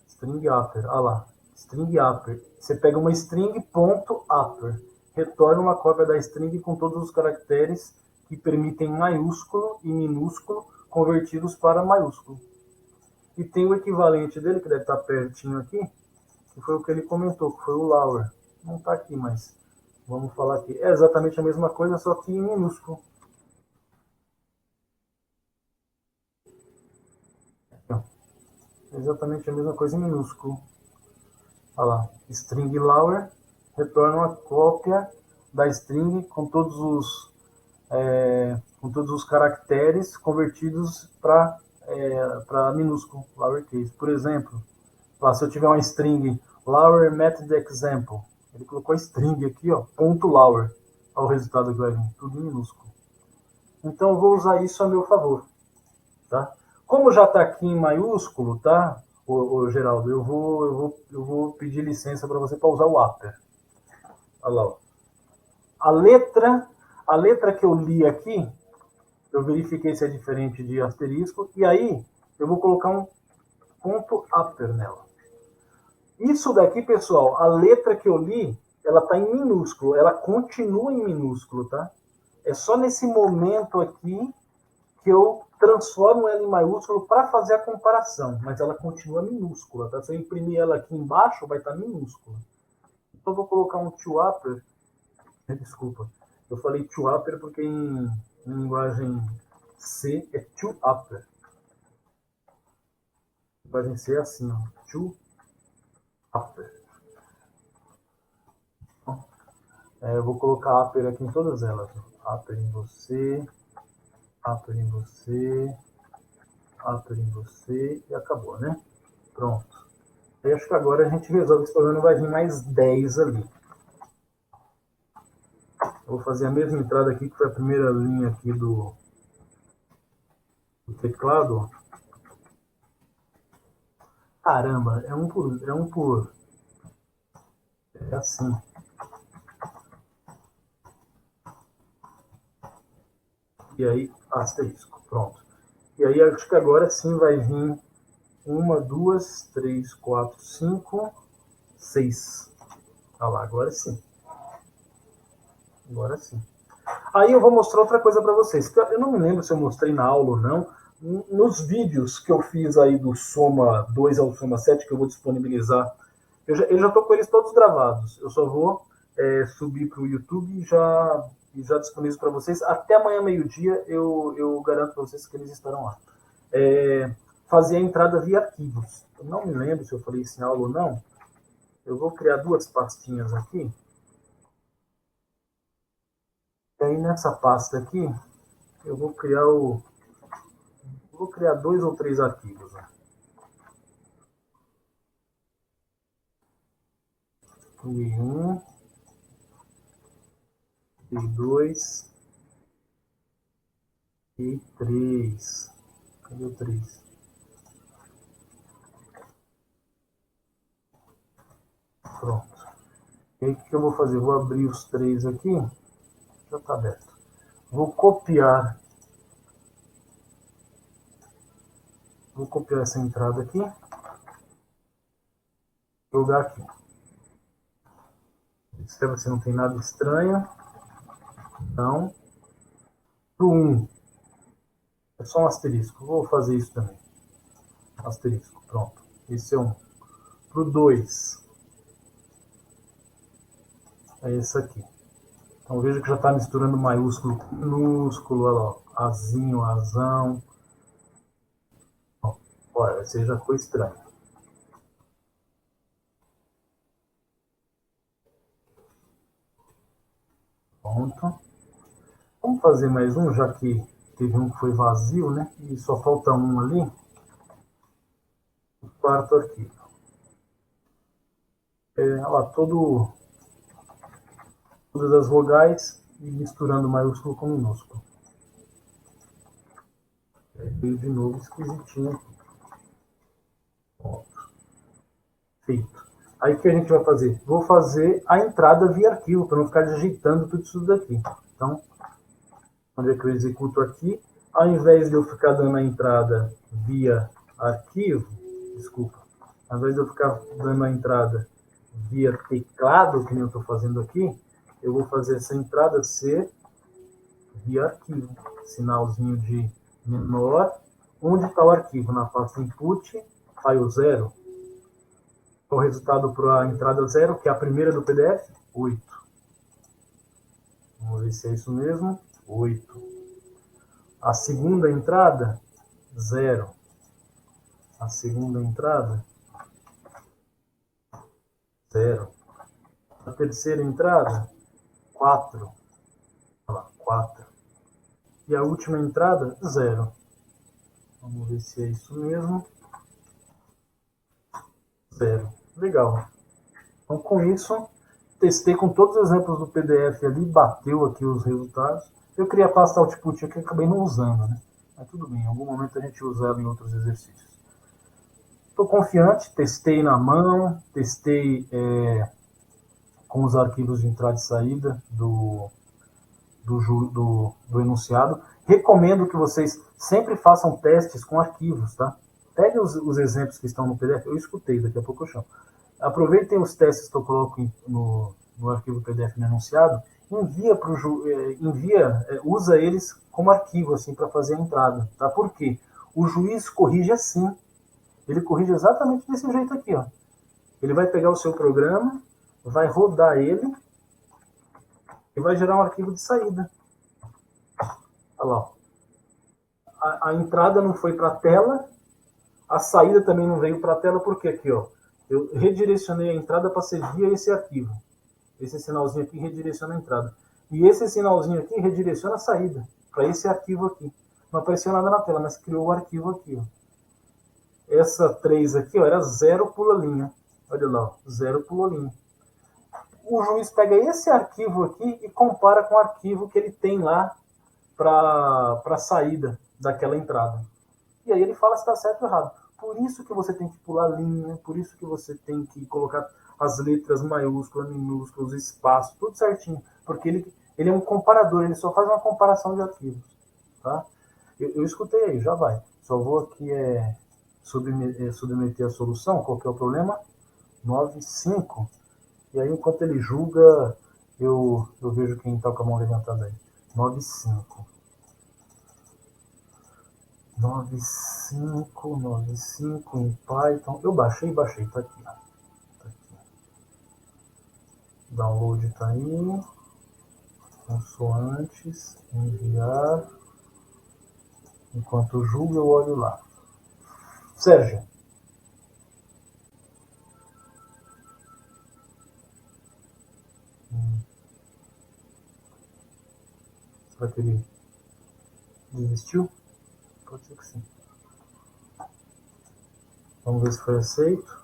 String upper, olha lá. String upper. Você pega uma string ponto upper, retorna uma cópia da string com todos os caracteres que permitem maiúsculo e minúsculo convertidos para maiúsculo. E tem o equivalente dele, que deve estar pertinho aqui, que foi o que ele comentou, que foi o lower. Não está aqui, mas vamos falar aqui. É exatamente a mesma coisa, só que em minúsculo. Exatamente a mesma coisa em minúsculo. Olha lá, string lower retorna uma cópia da string com todos os caracteres convertidos para minúsculo, lowercase. Por exemplo, lá, se eu tiver uma string lower method example, ele colocou a string aqui, ó, ponto lower. Olha o resultado que vai vir, tudo em minúsculo. Então eu vou usar isso a meu favor, tá? Como já está aqui em maiúsculo, tá, ô Geraldo, eu vou pedir licença para você para usar o upper. Olha lá, ó. A letra que eu li aqui, eu verifiquei se é diferente de asterisco, e aí eu vou colocar um ponto upper nela. Isso daqui, pessoal, a letra que eu li, ela está em minúsculo, ela continua em minúsculo, tá? É só nesse momento aqui que eu transformo ela em maiúsculo para fazer a comparação, mas ela continua minúscula, tá? Se eu imprimir ela aqui embaixo, vai estar minúscula. Então eu vou colocar um to upper, desculpa, eu falei to upper porque em linguagem C é to upper. Linguagem C é assim, ó, to upper. Eu vou colocar upper aqui em todas elas. Upper em você, upper em você, upper em você e acabou, né? Pronto. Eu acho que agora a gente resolve esse problema, vai vir mais 10 ali. Eu vou fazer a mesma entrada aqui, que foi a primeira linha aqui do teclado. Caramba, é um por. É assim. E aí, asterisco. Pronto. E aí, acho que agora sim vai vir 1, 2, 3, 4, 5, 6. Olha lá, agora sim. Agora sim. Aí eu vou mostrar outra coisa para vocês. Eu não me lembro se eu mostrei na aula ou não. Nos vídeos que eu fiz aí do Soma 2 ao Soma 7, que eu vou disponibilizar, eu já estou com eles todos gravados. Eu só vou subir para o YouTube e já disponibilizo para vocês. Até amanhã, meio-dia, eu garanto para vocês que eles estarão lá. Fazer a entrada via arquivos. Eu não me lembro se eu falei isso em aula ou não. Eu vou criar 2 pastinhas aqui. E aí nessa pasta aqui, eu vou criar 2 ou 3 arquivos. Né? E 1, e 2, e 3. Cadê o 3? Pronto. E aí o que eu vou fazer? Vou abrir os 3 aqui. Já está aberto. Vou copiar essa entrada aqui. Jogar aqui. Observa se não tem nada estranho. Então, para o 1, é só um asterisco. Vou fazer isso também. Asterisco, pronto. Esse é 1. Para o 2, é esse aqui. Então veja que já está misturando maiúsculo com minúsculo, olha lá, azinho, azão. Olha, esse já ficou estranho. Pronto. Vamos fazer mais um, já que teve um que foi vazio, né? E só falta um ali. O quarto arquivo. Olha lá, todas as vogais e misturando maiúsculo com minúsculo. Veio de novo esquisitinho aqui. Pronto. Feito. Aí o que a gente vai fazer? Vou fazer a entrada via arquivo, para não ficar digitando tudo isso daqui. Então, onde é que eu executo aqui? Ao invés de eu ficar dando a entrada via arquivo, desculpa, Ao invés de eu ficar dando a entrada via teclado, que nem eu estou fazendo aqui, eu vou fazer essa entrada ser via arquivo. Sinalzinho de menor. Onde está o arquivo? Na pasta input, file 0. O resultado para a entrada 0, que é a primeira do PDF, 8. Vamos ver se é isso mesmo. 8. A segunda entrada, 0. A segunda entrada, 0. A terceira entrada, 4. 4. E a última entrada, 0. Vamos ver se é isso mesmo. 0. Legal. Então, com isso, testei com todos os exemplos do PDF ali, bateu aqui os resultados. Eu criei a pasta output aqui, acabei não usando, né? Mas tudo bem, em algum momento a gente usa ela em outros exercícios. Estou confiante, testei na mão, testei com os arquivos de entrada e saída do enunciado. Recomendo que vocês sempre façam testes com arquivos, tá? Pegue os exemplos que estão no PDF, eu escutei, daqui a pouco eu chamo. Aproveitem os testes que eu coloco no arquivo PDF no enunciado, usa eles como arquivo assim para fazer a entrada, tá? Por quê? O juiz corrige assim. Ele corrige exatamente desse jeito aqui, ó. Ele vai pegar o seu programa, vai rodar ele e vai gerar um arquivo de saída. Olha lá. A entrada não foi para a tela, a saída também não veio para a tela, porque aqui, ó, eu redirecionei a entrada para ser via esse arquivo. Esse sinalzinho aqui redireciona a entrada. E esse sinalzinho aqui redireciona a saída, para esse arquivo aqui. Não apareceu nada na tela, mas criou o arquivo aqui, ó. Essa 3 aqui, ó, era 0 pula linha. Olha lá, ó, 0 pula linha. O juiz pega esse arquivo aqui e compara com o arquivo que ele tem lá para a saída daquela entrada. E aí ele fala se está certo ou errado. Por isso que você tem que pular linha, por isso que você tem que colocar as letras maiúsculas, minúsculas, espaço, tudo certinho. Porque ele é um comparador, ele só faz uma comparação de arquivos. Tá? Eu escutei aí, já vai. Só vou aqui submeter a solução. Qual que é o problema? 9.5. E aí, enquanto ele julga, eu vejo quem está com a mão levantada aí. 9.5. 9.5 em Python. Eu baixei, tá aqui. Tá aqui. Download tá aí. Consoantes, enviar. Enquanto julga, eu olho lá. Sérgio. Será que ele desistiu? Pode ser que sim. Vamos ver se foi aceito.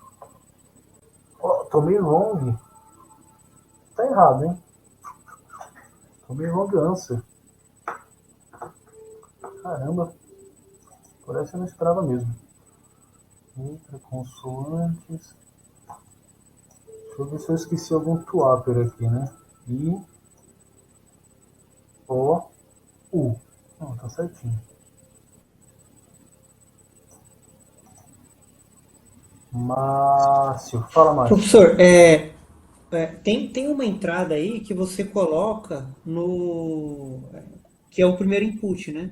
Oh, tomei long. Tá errado, hein? Tomei long answer. Caramba. Parece que eu não esperava mesmo. Letra, consoantes. Deixa eu ver se eu esqueci algum tuaper aqui, né? I, O, U. Não, tá certinho. Márcio, fala, Márcio. Professor, tem uma entrada aí que você coloca no. Que é o primeiro input, né?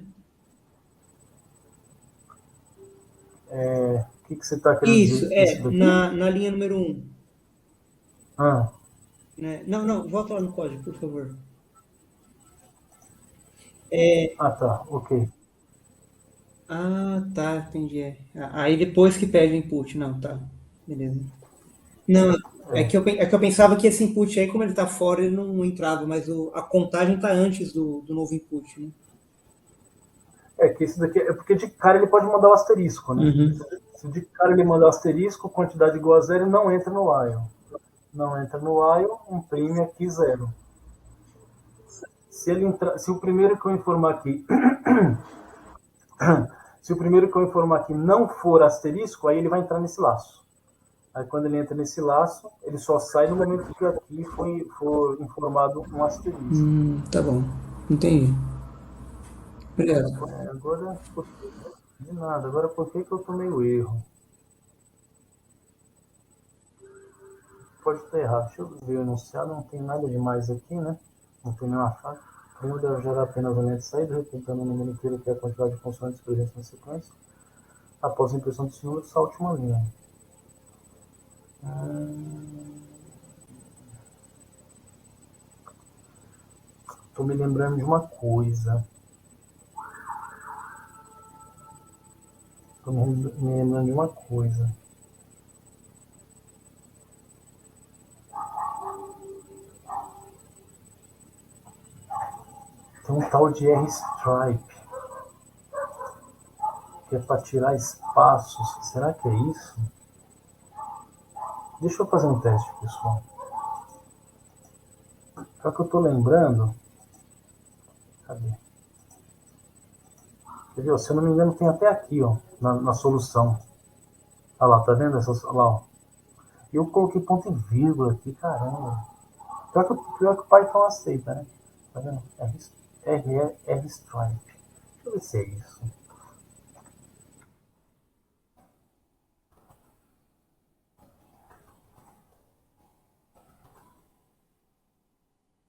O que você está querendo Isso, dizer? Isso daqui? na linha número 1. Ah, Né? Não, volta lá no código, por favor. tá, ok. Ah, tá, entendi. Aí depois que pede o input, não, tá. Beleza. Não, é que eu pensava que esse input aí, como ele tá fora, ele não entrava, mas a contagem tá antes do novo input, né? Que esse daqui é porque de cara ele pode mandar o asterisco, né? Uhum. Se de cara ele mandar o asterisco, quantidade igual a 0, não entra no while. Não entra no while, imprime aqui 0. Se o primeiro que eu informar aqui se o primeiro que eu informar aqui não for asterisco, aí ele vai entrar nesse laço. Aí quando ele entra nesse laço, ele só sai no momento que aqui for informado um asterisco. Tá bom. Entendi. Obrigado. Agora, de nada. Agora, por que eu tomei o erro? pode estar errado. Deixa eu ver o enunciado, não tem nada demais aqui, né? Não tem nenhuma falha. Primeiro deve gerar apenas a linha de saída, representando o número inteiro que é a quantidade de consoantes presentes na sequência. Após a impressão desse número, salte uma linha. Estou me lembrando de uma coisa. Tem um tal de R-Stripe, que é para tirar espaços. Será que é isso? Deixa eu fazer um teste, pessoal. Só que eu estou lembrando. Cadê? Entendeu? Se eu não me engano, tem até aqui, ó, na solução. Olha lá, tá vendo? Olha lá, ó. Eu coloquei ponto e vírgula aqui, caramba. Pior que o Python aceita, né? Tá vendo? R-Stripe. Deixa eu ver se é isso.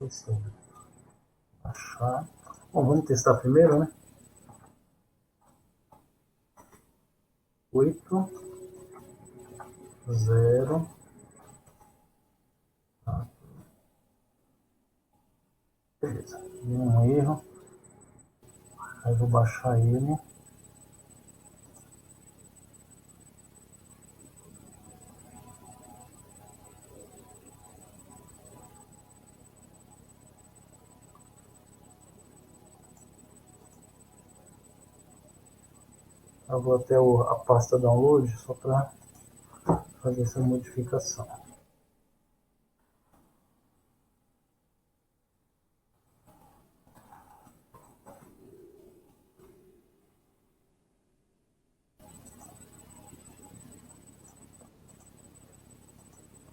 Deixa eu ver se é. Achar. Bom, vamos testar primeiro, né? 8, 0. Tá. Beleza. Deu um erro. Aí vou baixar ele. Eu vou até a pasta download só para fazer essa modificação.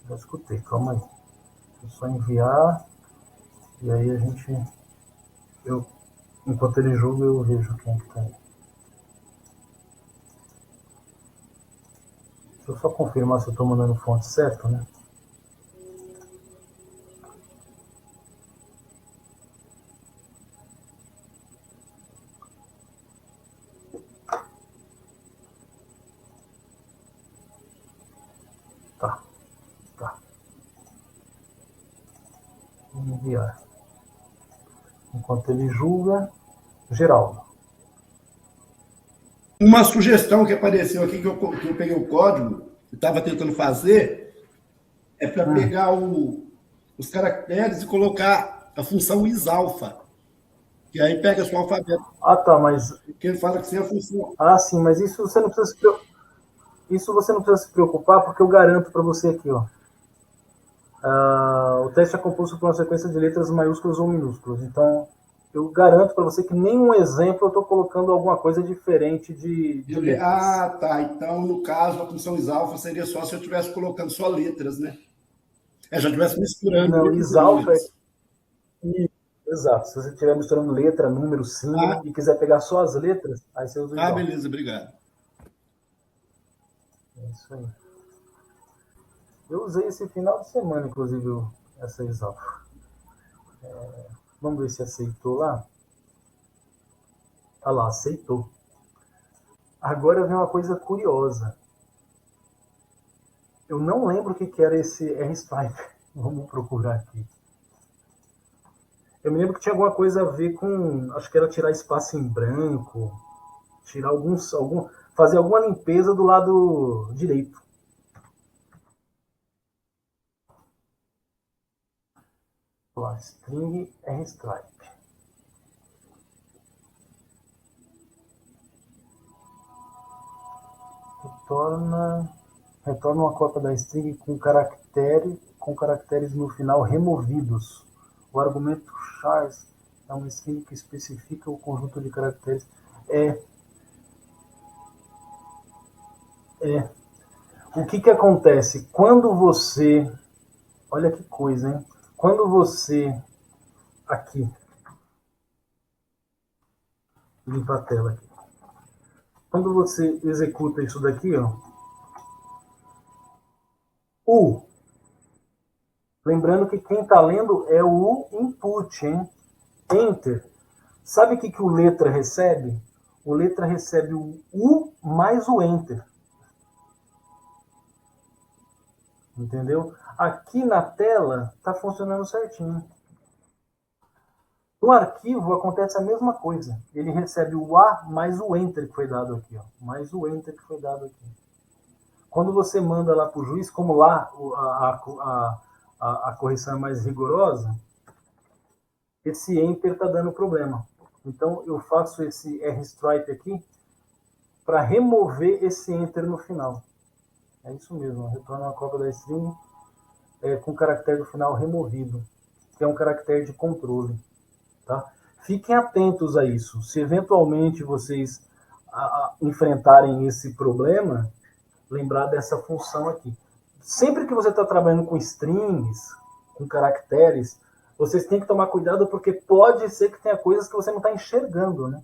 Já escutei, calma aí. É só enviar e aí a gente. Enquanto ele julga, eu vejo quem que tá aí. Deixa eu só confirmar se eu estou mandando fonte certa, né? Tá. Enviar. Enquanto ele julga, Geraldo. Uma sugestão que apareceu aqui, que eu peguei o código, e estava tentando fazer, é para pegar os caracteres e colocar a função isalfa. E aí pega seu alfabeto. Ah, tá, mas. Porque ele fala que sem a função. Ah, sim, mas isso você não precisa se preocupar, porque eu garanto para você aqui, ó. O teste é composto por uma sequência de letras maiúsculas ou minúsculas. Então, eu garanto para você que nenhum exemplo eu estou colocando alguma coisa diferente de letras. Ah, tá. Então, no caso, a função isalfa seria só se eu estivesse colocando só letras, né? Já estivesse misturando. Não, isalfa Exato. Se você estiver misturando letra, número, símbolo e quiser pegar só as letras, aí você usa o isalfa. Beleza, obrigado. É isso aí. Eu usei esse final de semana, inclusive, essa isalfa. Vamos ver se aceitou lá. Lá, aceitou. Agora vem uma coisa curiosa. Eu não lembro o que era esse R-Stripe. Vamos procurar aqui. Eu me lembro que tinha alguma coisa a ver com... Acho que era tirar espaço em branco. Tirar fazer alguma limpeza do lado direito. Lá, string R-Stripe. Retorna uma cópia da string com caracteres no final removidos. O argumento char é uma string que especifica o conjunto de caracteres. O que acontece? Quando você... Olha que coisa, hein? Quando você... Aqui. Limpa a tela aqui. Quando você executa isso daqui, ó, Lembrando que quem está lendo é o input, hein? Enter. Sabe o que o letra recebe? O letra recebe o U mais o Enter. Entendeu? Aqui na tela está funcionando certinho. No arquivo acontece a mesma coisa. Ele recebe o A mais o Enter que foi dado aqui. Ó. Mais o Enter que foi dado aqui. Quando você manda lá para o juiz, como lá a correção é mais rigorosa, esse Enter está dando problema. Então eu faço esse R-stripe aqui para remover esse Enter no final. É isso mesmo, retorna uma cópia da string com o caractere do final removido, que é um caractere de controle. Tá? Fiquem atentos a isso. Se eventualmente vocês enfrentarem esse problema, lembrar dessa função aqui. Sempre que você está trabalhando com strings, com caracteres, vocês têm que tomar cuidado porque pode ser que tenha coisas que você não está enxergando, né?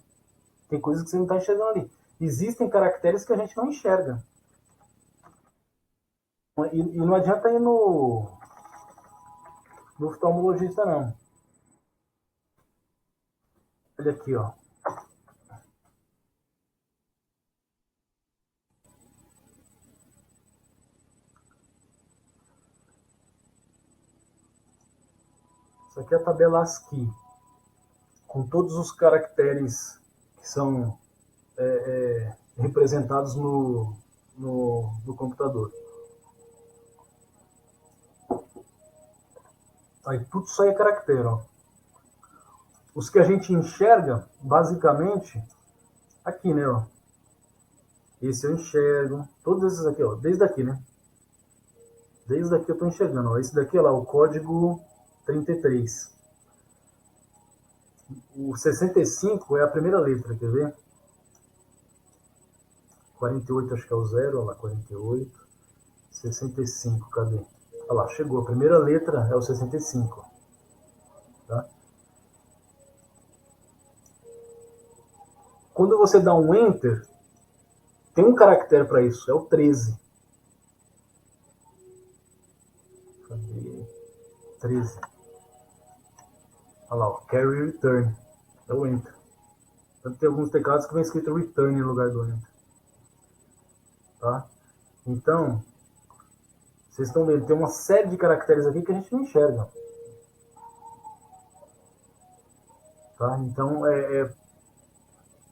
Tem coisas que você não está enxergando ali. Existem caracteres que a gente não enxerga. E não adianta ir no oftalmologista, não. Olha aqui, ó. Isso aqui é a tabela ASCII, com todos os caracteres que são representados no computador. Aí tudo isso aí é caractere, ó. Os que a gente enxerga, basicamente, aqui, né, ó. Esse eu enxergo, todos esses aqui, ó, desde aqui, né? Desde aqui eu estou enxergando, ó. Esse daqui é lá, o código 33. O 65 é a primeira letra, quer ver? 48 acho que é o 0, olha lá, 48. 65, cadê? Olha lá, chegou. A primeira letra é o 65. Tá? Quando você dá um Enter, tem um caractere para isso, é o 13. Cadê? 13. Olha lá, ó, Carry Return. É o Enter. Então, tem alguns teclados que vem escrito Return no lugar do Enter. Tá? Então, vocês estão vendo, tem uma série de caracteres aqui que a gente não enxerga. Tá? Então,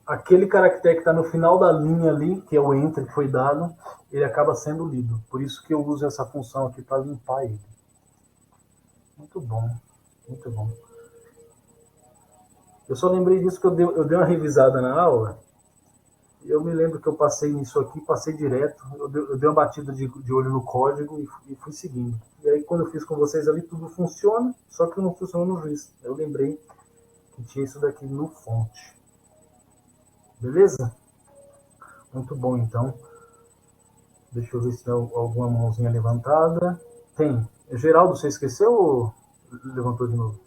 aquele caractere que está no final da linha ali, que é o Enter que foi dado, ele acaba sendo lido. Por isso que eu uso essa função aqui para limpar ele. Muito bom, muito bom. Eu só lembrei disso que eu dei uma revisada na aula. Eu me lembro que eu passei nisso aqui, passei direto. Eu dei uma batida de olho no código e fui seguindo. E aí, quando eu fiz com vocês ali, tudo funciona, só que não funcionou no juiz. Eu lembrei que tinha isso daqui no fonte. Beleza? Muito bom, então. Deixa eu ver se tem alguma mãozinha levantada. Tem. Geraldo, você esqueceu ou levantou de novo?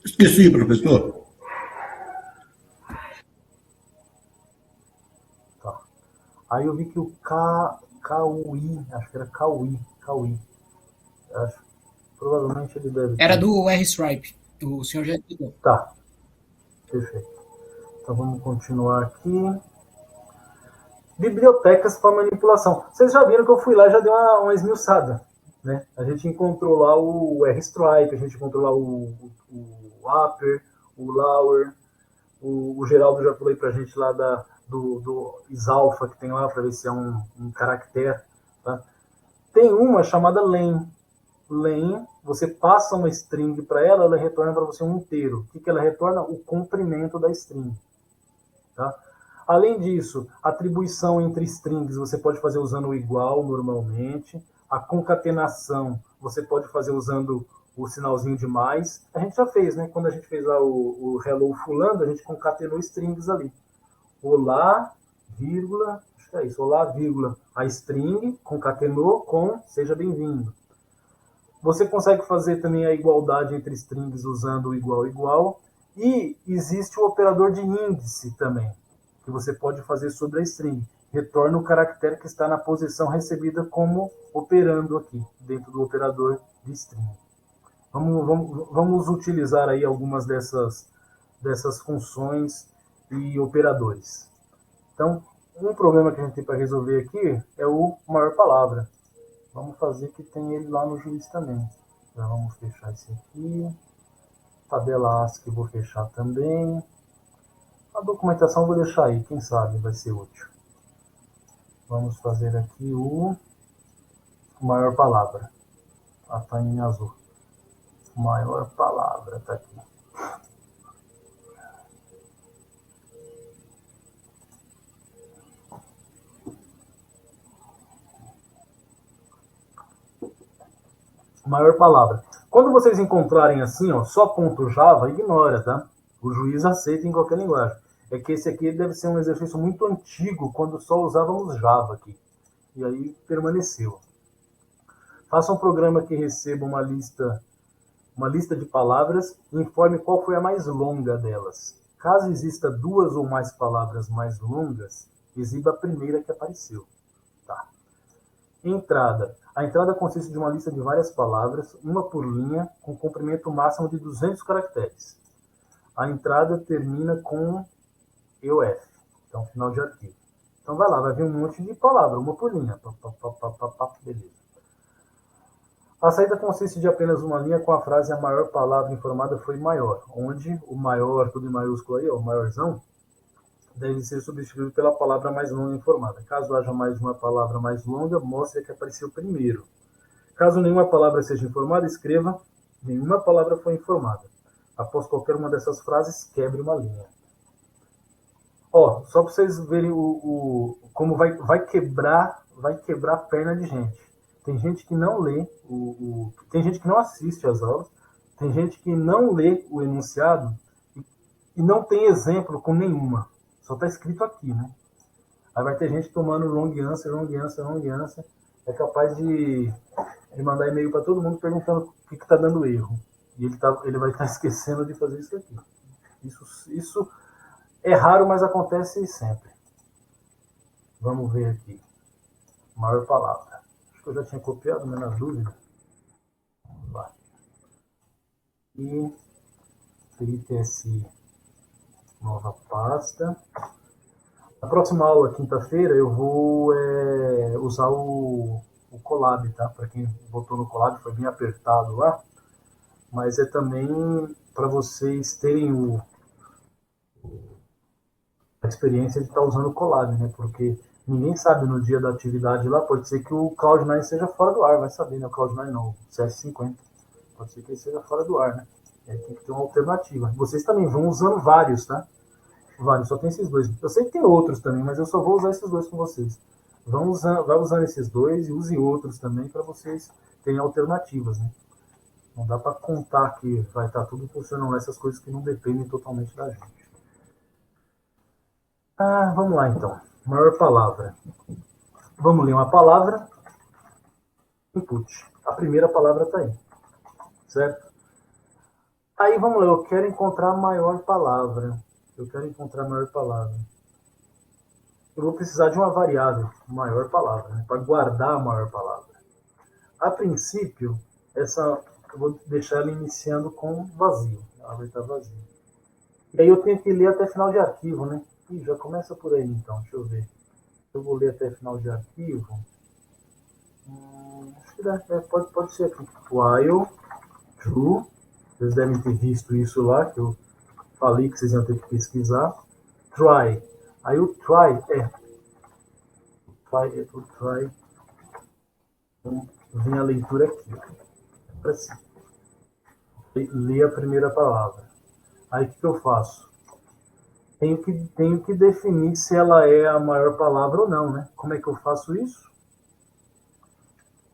Esqueci, professor. Tá. Aí eu vi que o Cauí, acho que era Cauí. Acho. Provavelmente ele deve ter. Era do R-Stripe. O senhor já explicou. Tá. Perfeito. Então vamos continuar aqui. Bibliotecas para manipulação. Vocês já viram que eu fui lá e já dei uma esmiuçada. Né? A gente encontrou lá o R-Stripe, a gente encontrou lá o Upper, o Lower, o Geraldo já falei para a gente lá do Isalfa, que tem lá, para ver se é um caractere. Tá? Tem uma chamada len. Len, você passa uma string para ela, ela retorna para você um inteiro. O que ela retorna? O comprimento da string. Tá? Além disso, atribuição entre strings você pode fazer usando o igual normalmente. A concatenação você pode fazer usando o sinalzinho de mais. A gente já fez, né? Quando a gente fez lá o hello fulano, a gente concatenou strings ali. Olá, vírgula, acho que é isso. Olá, vírgula, a string, concatenou com seja bem-vindo. Você consegue fazer também a igualdade entre strings usando o igual. E existe o operador de índice também, que você pode fazer sobre a string. Retorna o caractere que está na posição recebida como operando aqui, dentro do operador de string. Vamos utilizar aí algumas dessas funções e operadores. Então, um problema que a gente tem para resolver aqui é o maior palavra. Vamos fazer que tem ele lá no juiz também. Já vamos fechar esse aqui. Tabela ASCII eu vou fechar também. A documentação eu vou deixar aí, quem sabe vai ser útil. Vamos fazer aqui o maior palavra. Está em azul. Maior palavra está aqui. Maior palavra. Quando vocês encontrarem assim, ó, só .java, ignora, tá? O juiz aceita em qualquer linguagem. É que esse aqui deve ser um exercício muito antigo, quando só usávamos Java aqui. E aí permaneceu. Faça um programa que receba uma lista de palavras e informe qual foi a mais longa delas. Caso exista duas ou mais palavras mais longas, exiba a primeira que apareceu. Tá. Entrada. A entrada consiste de uma lista de várias palavras, uma por linha, com comprimento máximo de 200 caracteres. A entrada termina com EOF, então final de arquivo. Então vai lá, vai vir um monte de palavra, uma por linha. Beleza. A saída consiste de apenas uma linha com a frase a maior palavra informada foi maior, onde o maior, tudo em maiúsculo aí, o maiorzão, deve ser substituído pela palavra mais longa informada. Caso haja mais uma palavra mais longa, mostre que apareceu primeiro. Caso nenhuma palavra seja informada, escreva nenhuma palavra foi informada. Após qualquer uma dessas frases, quebre uma linha. Ó, só para vocês verem como vai quebrar a perna de gente. Tem gente que não lê, tem gente que não assiste às aulas, tem gente que não lê o enunciado e não tem exemplo com nenhuma. Só está escrito aqui, né? Aí vai ter gente tomando long answer. É capaz de mandar e-mail para todo mundo perguntando o que está dando erro. E ele vai estar esquecendo de fazer isso aqui. Isso é raro, mas acontece sempre. Vamos ver aqui. Maior palavra. Acho que eu já tinha copiado, mas na dúvida. Vamos lá. E TSI. Nova pasta. Na próxima aula, quinta-feira, eu vou usar o Colab, tá? Para quem botou no Colab, foi bem apertado lá. Mas é também para vocês terem a experiência de estar usando o Colab, né? Porque ninguém sabe no dia da atividade lá, pode ser que o Cloud9 esteja fora do ar, vai saber, né? O Cloud9 não, o CS50. Pode ser que ele esteja fora do ar, né? Tem que ter uma alternativa. Vocês também vão usando vários, tá? Vários, só tem esses dois. Eu sei que tem outros também, mas eu só vou usar esses dois com vocês. Vai usando esses dois e use outros também para vocês terem alternativas, né? Não dá para contar que vai estar tudo funcionando essas coisas que não dependem totalmente da gente. Vamos lá então. Maior palavra. Vamos ler uma palavra. Input. A primeira palavra está aí. Certo? Aí vamos lá. Eu quero encontrar a maior palavra. Eu vou precisar de uma variável, maior palavra, né, para guardar a maior palavra. A princípio, eu vou deixar ela iniciando com vazio. Ela vai estar vazia. E aí eu tenho que ler até final de arquivo, né? Já começa por aí então, deixa eu ver. Eu vou ler até final de arquivo. Acho que pode ser aqui. While true. Vocês devem ter visto isso lá, que eu falei que vocês iam ter que pesquisar. Try. Aí o try o try. Então, vem a leitura aqui. Para cima. Ler a primeira palavra. Aí o que eu faço? Tenho que definir se ela é a maior palavra ou não, né? Como é que eu faço isso?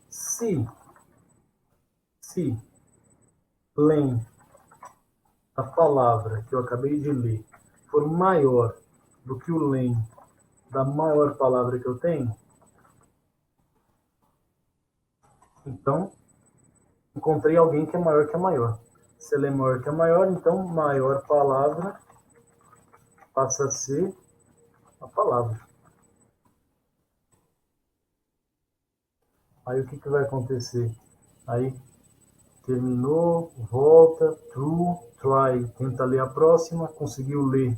Se len, a palavra que eu acabei de ler, for maior do que o len da maior palavra que eu tenho, então encontrei alguém que é maior que a maior. Se ela é maior que a maior, então maior palavra passa a ser a palavra. Aí o que vai acontecer? Aí terminou, volta, true, try, tenta ler a próxima, conseguiu ler,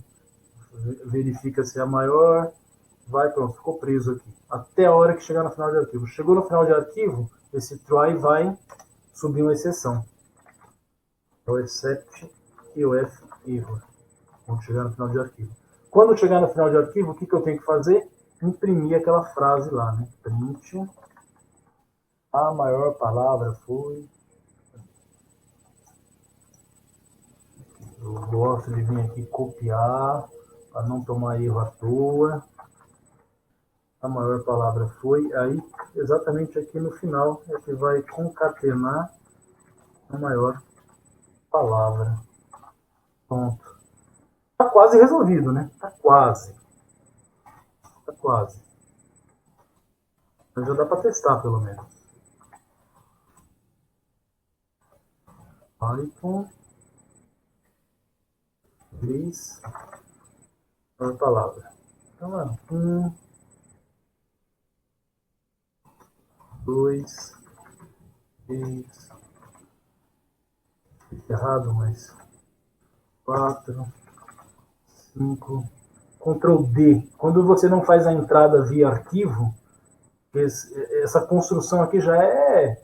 verifica se é a maior, vai, pronto, ficou preso aqui. Até a hora que chegar no final de arquivo. Chegou no final de arquivo, esse try vai subir uma exceção. É o except e o F error. Quando chegar no final de arquivo. Quando chegar no final de arquivo, o que eu tenho que fazer? Imprimir aquela frase lá, né? Print. A maior palavra foi... Eu gosto de vir aqui copiar, para não tomar erro à toa. A maior palavra foi, aí exatamente aqui no final é que vai concatenar a maior palavra. Pronto. Está quase resolvido, né? Está quase. Está quase. Mas já dá para testar, pelo menos. Python 3 maior palavra. Então, lá. 2, 3, errado, mas 4, 5, Ctrl D. Quando você não faz a entrada via arquivo, essa construção aqui já é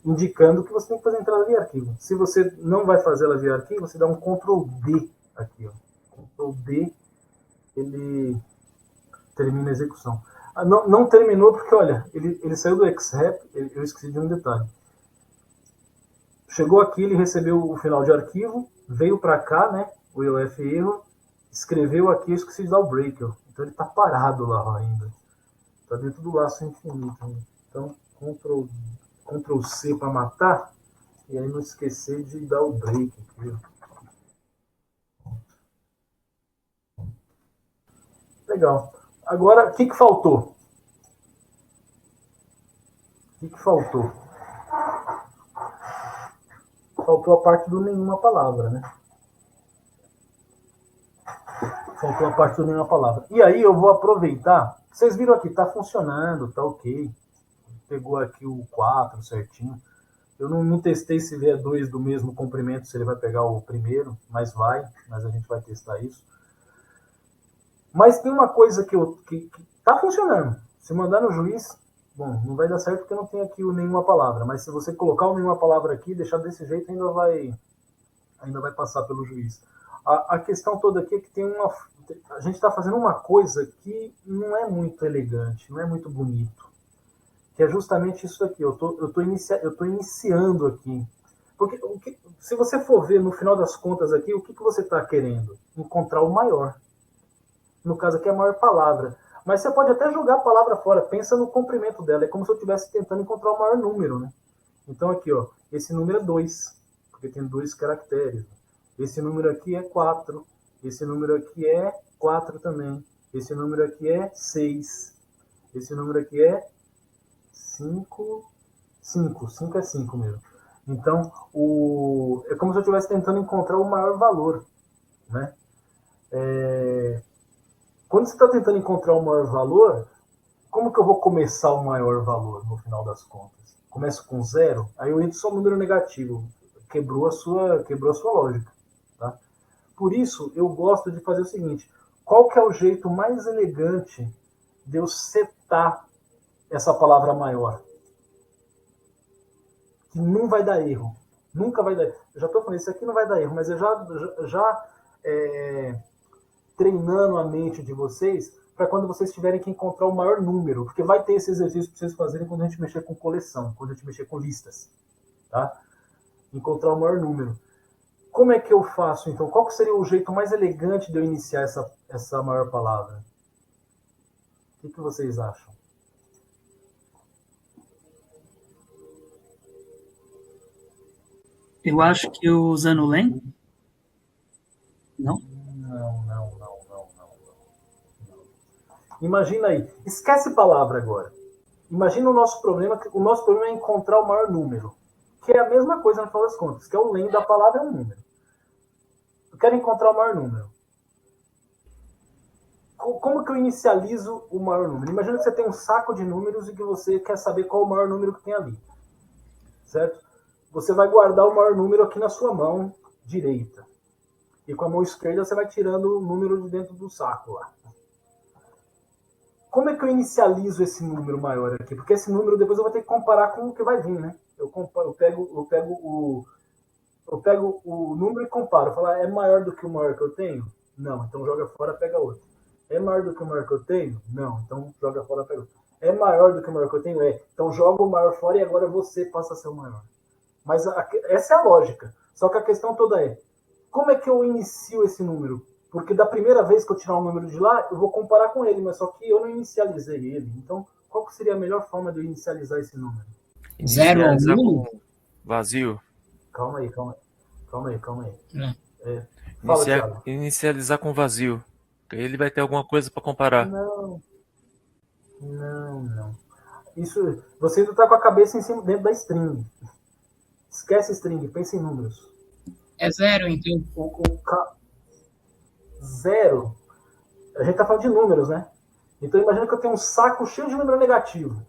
indicando que você tem que fazer a entrada via arquivo. Se você não vai fazer ela via arquivo, você dá um Ctrl D aqui, ó. Ctrl D, ele termina a execução. Não terminou porque, olha, ele saiu do Xrep, eu esqueci de um detalhe. Chegou aqui, ele recebeu o final de arquivo, veio para cá, né, o EOF erro, escreveu aqui, eu esqueci de dar o break, ó. Então ele está parado lá ainda. Está dentro do laço infinito. Né? Então, Ctrl C para matar, e aí não esquecer de dar o break aqui, ó. Legal. Agora, o que faltou? O que faltou? Faltou a parte do nenhuma palavra, né? Faltou a parte do nenhuma palavra. E aí eu vou aproveitar. Vocês viram aqui, tá funcionando, tá ok. Pegou aqui o 4 certinho. Eu não testei se vier 2 do mesmo comprimento, se ele vai pegar o primeiro, mas a gente vai testar isso. Mas tem uma coisa que tá funcionando. Se mandar no juiz, bom, não vai dar certo porque não tem aqui o nenhuma palavra, mas se você colocar o nenhuma palavra aqui, deixar desse jeito, ainda vai passar pelo juiz. A questão toda aqui é que a gente está fazendo uma coisa que não é muito elegante, não é muito bonito, que é justamente isso aqui. Eu tô iniciando aqui. Porque se você for ver no final das contas aqui, o que você está querendo? Encontrar o maior. No caso aqui é a maior palavra. Mas você pode até jogar a palavra fora. Pensa no comprimento dela. É como se eu estivesse tentando encontrar o maior número, né? Então aqui, ó, esse número é 2, porque tem 2 caracteres. Esse número aqui é 4. Esse número aqui é 4 também. Esse número aqui é 6. Esse número aqui é 5. 5 é 5 mesmo. Então, é como se eu estivesse tentando encontrar o maior valor, né? Quando você está tentando encontrar o maior valor, como que eu vou começar o maior valor no final das contas? Começo com 0, aí eu entro só um número negativo. Quebrou a sua lógica. Tá? Por isso, eu gosto de fazer o seguinte: qual que é o jeito mais elegante de eu setar essa palavra maior? Que não vai dar erro. Nunca vai dar erro. Eu já estou falando, isso aqui não vai dar erro, mas eu já treinando a mente de vocês para quando vocês tiverem que encontrar o maior número, porque vai ter esse exercício para vocês fazerem quando a gente mexer com coleção, quando a gente mexer com listas, tá? Encontrar o maior número. Como é que eu faço, então? Qual que seria o jeito mais elegante de eu iniciar essa maior palavra? O que vocês acham? Eu acho que usando o len? Não? Não. Imagina aí. Esquece palavra agora. Imagina o nosso problema. O nosso problema é encontrar o maior número. Que é a mesma coisa no final das contas. Que é o len da palavra é um número. Eu quero encontrar o maior número. Como que eu inicializo o maior número? Imagina que você tem um saco de números e que você quer saber qual é o maior número que tem ali. certo? Você vai guardar o maior número aqui na sua mão direita. E com a mão esquerda você vai tirando o número de dentro do saco lá. Como é que eu inicializo esse número maior aqui? Porque esse número depois eu vou ter que comparar com o que vai vir, né? Eu pego o número e comparo. Eu falo, é maior do que o maior que eu tenho? Não, então joga fora, pega outro. É maior do que o maior que eu tenho? Não, então joga fora, pega outro. É maior do que o maior que eu tenho? É. Então joga o maior fora e agora você passa a ser o maior. Mas essa é a lógica. Só que a questão toda é, como é que eu inicio esse número? Porque da primeira vez que eu tirar um número de lá, eu vou comparar com ele, mas só que eu não inicializei ele. Então, qual que seria a melhor forma de eu inicializar esse número? 0 ou Inicializar 1? com vazio. Calma aí. É. Fala, Thiago. Inicializar com vazio. Ele vai ter alguma coisa para comparar. Não. Isso, você ainda está com a cabeça em cima, dentro da string. Esquece string, pensa em números. É 0, então. Zero. A gente está falando de números, né? Então imagina que eu tenho um saco cheio de número negativo.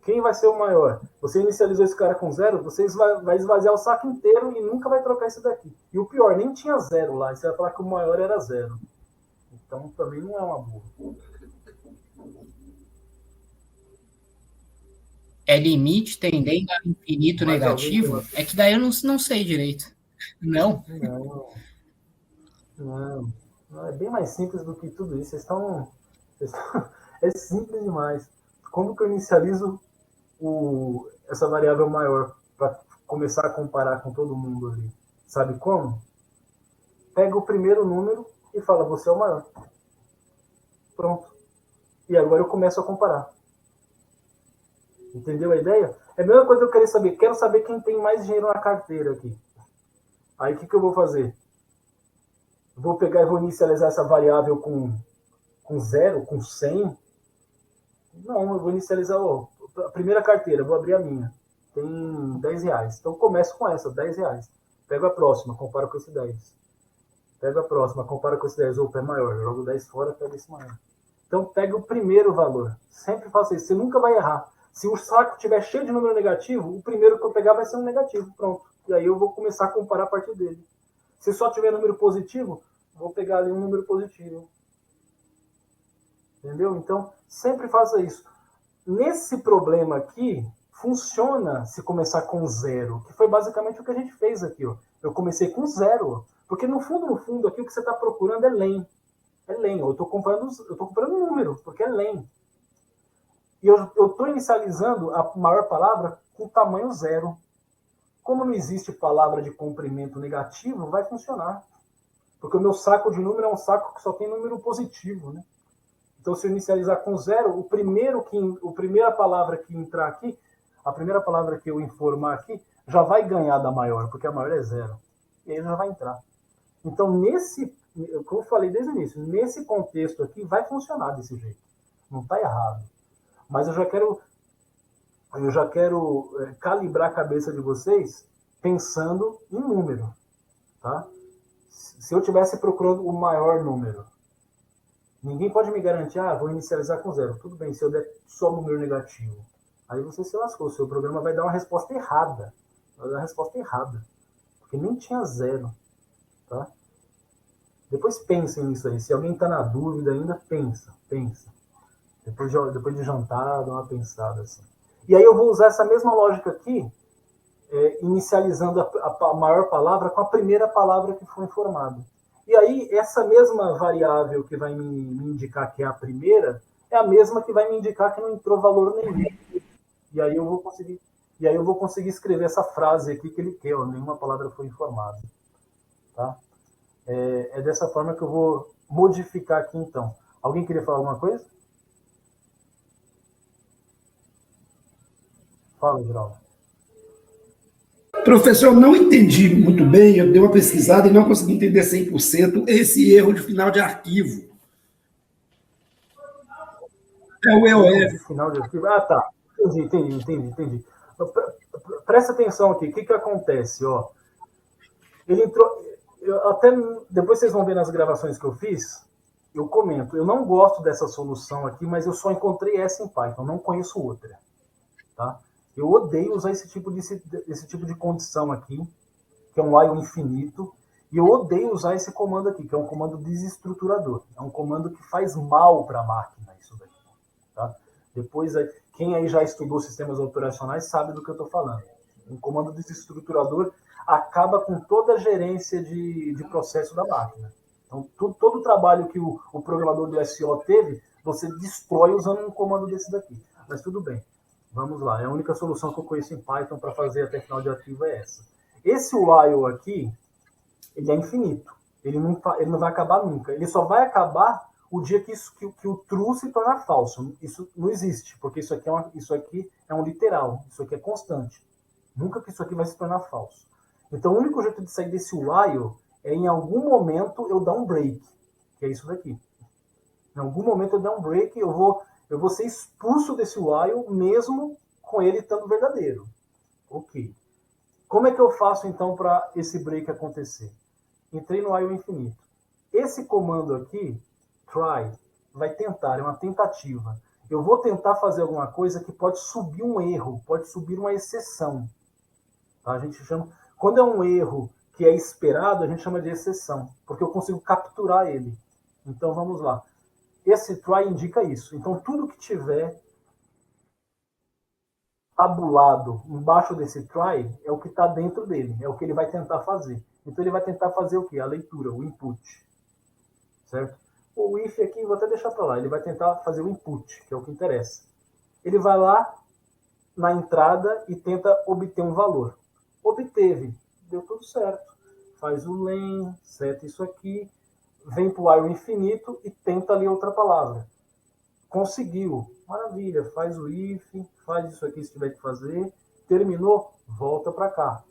Quem vai ser o maior? Você inicializou esse cara com 0, você vai esvaziar o saco inteiro e nunca vai trocar esse daqui. E o pior, nem tinha 0 lá. Você vai falar que o maior era 0. Então também não é uma boa. É limite tendendo a infinito Mas negativo? É que daí eu não sei direito. Não? Não. É bem mais simples do que tudo isso. É simples demais. Como que eu inicializo essa variável maior para começar a comparar com todo mundo ali? Sabe como? Pega o primeiro número e fala, você é o maior. Pronto. E agora eu começo a comparar. Entendeu a ideia? É a mesma coisa que eu queria saber. Quero saber quem tem mais dinheiro na carteira aqui. Aí o que eu vou fazer? Vou pegar e vou inicializar essa variável com 0, com 100? Não, eu vou inicializar a primeira carteira, vou abrir a minha. Tem 10 reais. Então começo com essa, 10 reais. Pego a próxima, comparo com esse 10. Pego a próxima, comparo com esse 10. Opa, é maior. Jogo 10 fora, pego esse maior. Então pega o primeiro valor. Sempre faça isso. Você nunca vai errar. Se o saco estiver cheio de número negativo, o primeiro que eu pegar vai ser um negativo. Pronto. E aí eu vou começar a comparar a partir dele. Se só tiver número positivo, vou pegar ali um número positivo. Entendeu? Então, sempre faça isso. Nesse problema aqui, funciona se começar com 0, que foi basicamente o que a gente fez aqui. Ó. Eu comecei com 0, porque no fundo, aqui o que você está procurando é len. É len. Eu estou comprando um número, porque é len. E eu estou inicializando a maior palavra com tamanho 0. Como não existe palavra de comprimento negativo, vai funcionar. Porque o meu saco de número é um saco que só tem número positivo, né? Então, se eu inicializar com 0, a primeira palavra que entrar aqui, a primeira palavra que eu informar aqui, já vai ganhar da maior, porque a maior é 0. E aí já vai entrar. Então, como eu falei desde o início, nesse contexto aqui, vai funcionar desse jeito. Não está errado. Mas eu já quero calibrar a cabeça de vocês pensando em número. Tá? Se eu estivesse procurando o maior número, ninguém pode me garantir, vou inicializar com 0. Tudo bem, se eu der só número negativo. Aí você se lascou, o seu programa vai dar uma resposta errada. Vai dar uma resposta errada. Porque nem tinha 0. Tá? Depois pensem nisso aí. Se alguém está na dúvida ainda, pensa. Depois de jantar, dá uma pensada assim. E aí eu vou usar essa mesma lógica aqui, inicializando a maior palavra com a primeira palavra que foi informada. E aí, essa mesma variável que vai me indicar que é a primeira, é a mesma que vai me indicar que não entrou valor nenhum. E aí eu vou conseguir escrever essa frase aqui que ele quer, nenhuma palavra foi informada. Tá? É dessa forma que eu vou modificar aqui, então. Alguém queria falar alguma coisa? Fala, Geraldo. Professor, eu não entendi muito bem, eu dei uma pesquisada e não consegui entender 100% esse erro de final de arquivo. É o EOF. Final de arquivo. Tá. Entendi. Presta atenção aqui. O que acontece? Ó, ele entrou... depois vocês vão ver nas gravações que eu fiz, eu comento. Eu não gosto dessa solução aqui, mas eu só encontrei essa em Python. Não conheço outra. Tá? Eu odeio usar esse tipo de condição aqui, que é um while infinito, e eu odeio usar esse comando aqui, que é um comando desestruturador. É um comando que faz mal para a máquina, isso daqui. Tá? Depois, quem aí já estudou sistemas operacionais sabe do que eu estou falando. Um comando desestruturador acaba com toda a gerência de processo da máquina. Então, todo o trabalho que o programador do SO teve, você destrói usando um comando desse daqui. Mas tudo bem, vamos lá. A única solução que eu conheço em Python para fazer até final de arquivo é essa. Esse while aqui, ele é infinito. Ele não vai acabar nunca. Ele só vai acabar o dia que o true se tornar falso. Isso não existe, porque isso aqui é um literal. Isso aqui é constante. Nunca que isso aqui vai se tornar falso. Então, o único jeito de sair desse while é em algum momento eu dar um break, que é isso daqui. Em algum momento eu dar um break, eu vou ser expulso desse while, mesmo com ele estando verdadeiro. Ok. Como é que eu faço, então, para esse break acontecer? Entrei no while infinito. Esse comando aqui, try, vai tentar, é uma tentativa. Eu vou tentar fazer alguma coisa que pode subir um erro, pode subir uma exceção. Tá? A gente chama, quando é um erro que é esperado, a gente chama de exceção, porque eu consigo capturar ele. Então, vamos lá. Esse try indica isso. Então, tudo que tiver tabulado embaixo desse try é o que está dentro dele, é o que ele vai tentar fazer. Então, ele vai tentar fazer o quê? A leitura, o input. Certo? O if aqui, vou até deixar para lá, ele vai tentar fazer o input, que é o que interessa. Ele vai lá na entrada e tenta obter um valor. Obteve, deu tudo certo. Faz o len, seta isso aqui, vem para o while infinito e tenta ali outra palavra. Conseguiu, maravilha, faz o if, faz isso aqui se tiver que fazer, terminou, volta para cá.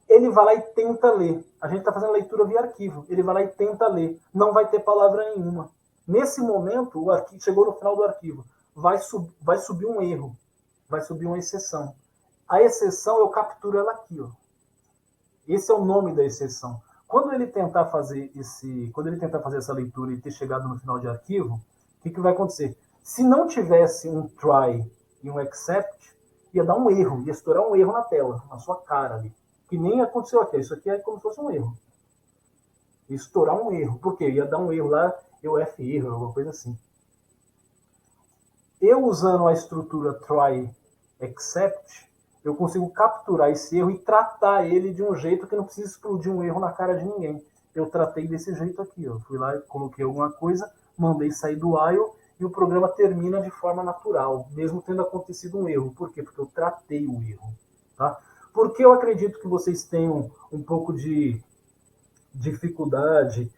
Ele vai lá e tenta ler. A gente está fazendo leitura via arquivo. Ele vai lá e tenta ler. Não vai ter palavra nenhuma. Nesse momento, o arquivo chegou no final do arquivo. Vai subir um erro. Vai subir uma exceção. A exceção, eu capturo ela aqui. Ó. Esse é o nome da exceção. Quando ele tentar fazer essa leitura e ter chegado no final de arquivo, o que vai acontecer? Se não tivesse um try e um except, ia dar um erro. Ia estourar um erro na tela, na sua cara ali. Que nem aconteceu aqui. Isso aqui é como se fosse um erro. Estourar um erro. Por quê? Ia dar um erro lá, erro, alguma coisa assim. Eu usando a estrutura try except, eu consigo capturar esse erro e tratar ele de um jeito que não precisa explodir um erro na cara de ninguém. Eu tratei desse jeito aqui. Ó. Fui lá e coloquei alguma coisa, mandei sair do while e o programa termina de forma natural, mesmo tendo acontecido um erro. Por quê? Porque eu tratei o erro. Tá? Porque eu acredito que vocês tenham um pouco de dificuldade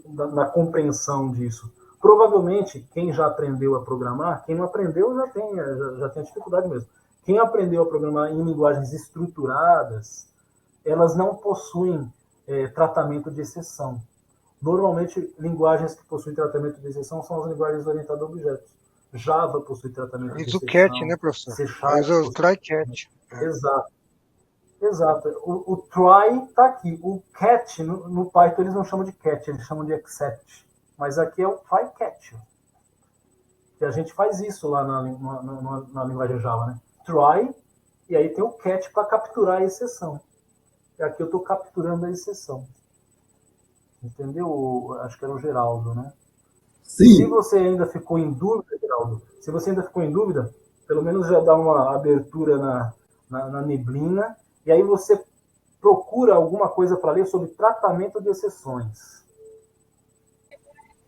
na compreensão disso. Provavelmente, quem já aprendeu a programar, quem não aprendeu já tem dificuldade mesmo. Quem aprendeu a programar em linguagens estruturadas, elas não possuem tratamento de exceção. Normalmente, linguagens que possuem tratamento de exceção são as linguagens orientadas a objetos. Java possui tratamento de exceção. Mas o cat, né, professor? Mas o try cat. Exato. Exato. O try está aqui. O cat, no Python, eles não chamam de cat, eles chamam de accept. Mas aqui é o try cat. Que a gente faz isso lá na linguagem Java, né? Try, e aí tem o cat para capturar a exceção. E aqui eu estou capturando a exceção. Entendeu? Acho que era o Geraldo, né? Sim. Se você ainda ficou em dúvida, Geraldo, pelo menos já dá uma abertura na neblina, e aí você procura alguma coisa para ler sobre tratamento de exceções.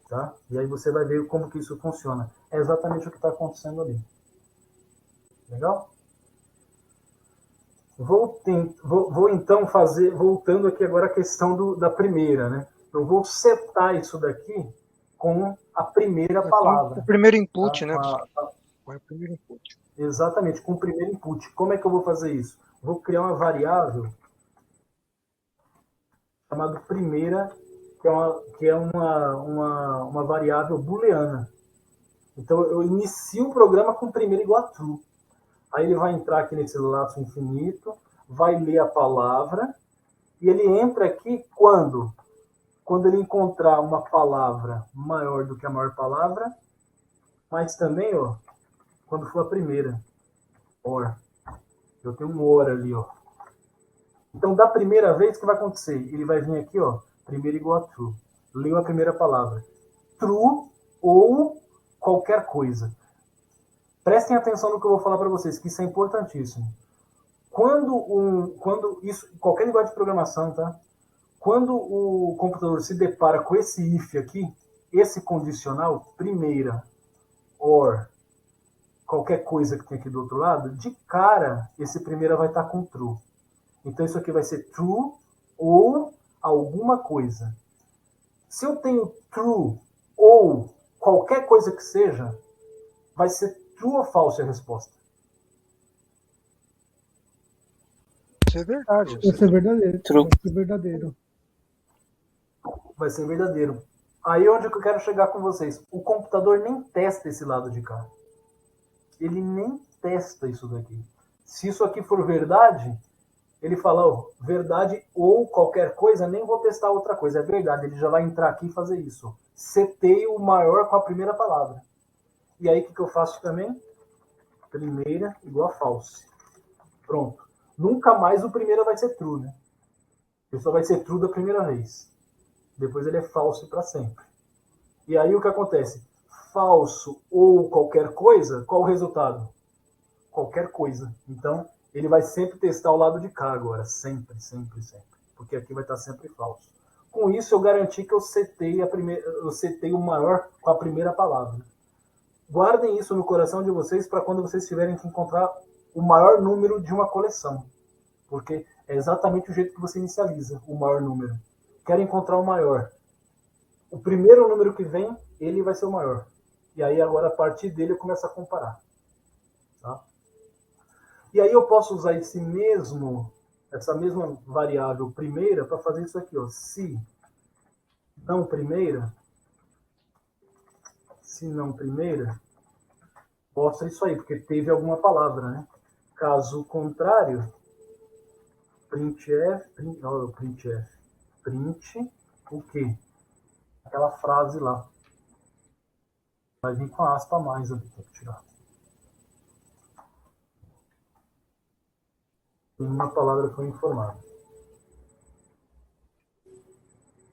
Tá? E aí você vai ver como que isso funciona. É exatamente o que está acontecendo ali. Legal? Vou então fazer, voltando aqui agora a questão da primeira, né? Eu vou setar isso daqui com a primeira palavra. O primeiro input, tá? né? O primeiro input. Exatamente, com o primeiro input. Como é que eu vou fazer isso? Vou criar uma variável chamada primeira, que é uma variável booleana. Então, eu inicio o programa com primeiro igual a true. Aí ele vai entrar aqui nesse laço infinito, vai ler a palavra, e ele entra aqui quando ele encontrar uma palavra maior do que a maior palavra, mas também, ó, quando for a primeira. or. Eu tenho um or ali, ó. Então, da primeira vez, o que vai acontecer? Ele vai vir aqui, ó, primeiro igual a true. Leu a primeira palavra. True ou qualquer coisa. Prestem atenção no que eu vou falar para vocês, que isso é importantíssimo. Quando isso, qualquer linguagem de programação, tá? Quando o computador se depara com esse if aqui, esse condicional, primeira, or, qualquer coisa que tem aqui do outro lado, de cara, esse primeira vai estar com true. Então, isso aqui vai ser true ou alguma coisa. Se eu tenho true ou qualquer coisa que seja, vai ser true ou false a resposta? Isso é verdade. Vai ser verdadeiro. True. Vai ser verdadeiro. Vai ser verdadeiro. Aí é onde que eu quero chegar com vocês. O computador nem testa esse lado de cá. Ele nem testa isso daqui. Se isso aqui for verdade, ele fala, ó, verdade ou qualquer coisa, nem vou testar outra coisa. É verdade, ele já vai entrar aqui e fazer isso. Setei o maior com a primeira palavra. E aí o que eu faço também? Primeira igual a false. Pronto. Nunca mais o primeiro vai ser true, né? Ele só vai ser true da primeira vez. Depois ele é falso para sempre. E aí o que acontece? Falso ou qualquer coisa, qual o resultado? Qualquer coisa. Então, ele vai sempre testar o lado de cá agora. Sempre, sempre, sempre. Porque aqui vai estar sempre falso. Com isso, eu garanti que eu setei o maior com a primeira palavra. Guardem isso no coração de vocês para quando vocês tiverem que encontrar o maior número de uma coleção. Porque é exatamente o jeito que você inicializa o maior número. Quero encontrar o maior. O primeiro número que vem, ele vai ser o maior. E aí agora a partir dele eu começo a comparar. Tá? E aí eu posso usar essa mesma variável primeira para fazer isso aqui. Ó. Se não primeira, mostra isso aí, porque teve alguma palavra, né? Caso contrário, print o quê? Aquela frase lá. Vai vir com a aspa a mais ali, tem que tirar. Nenhuma palavra foi informada.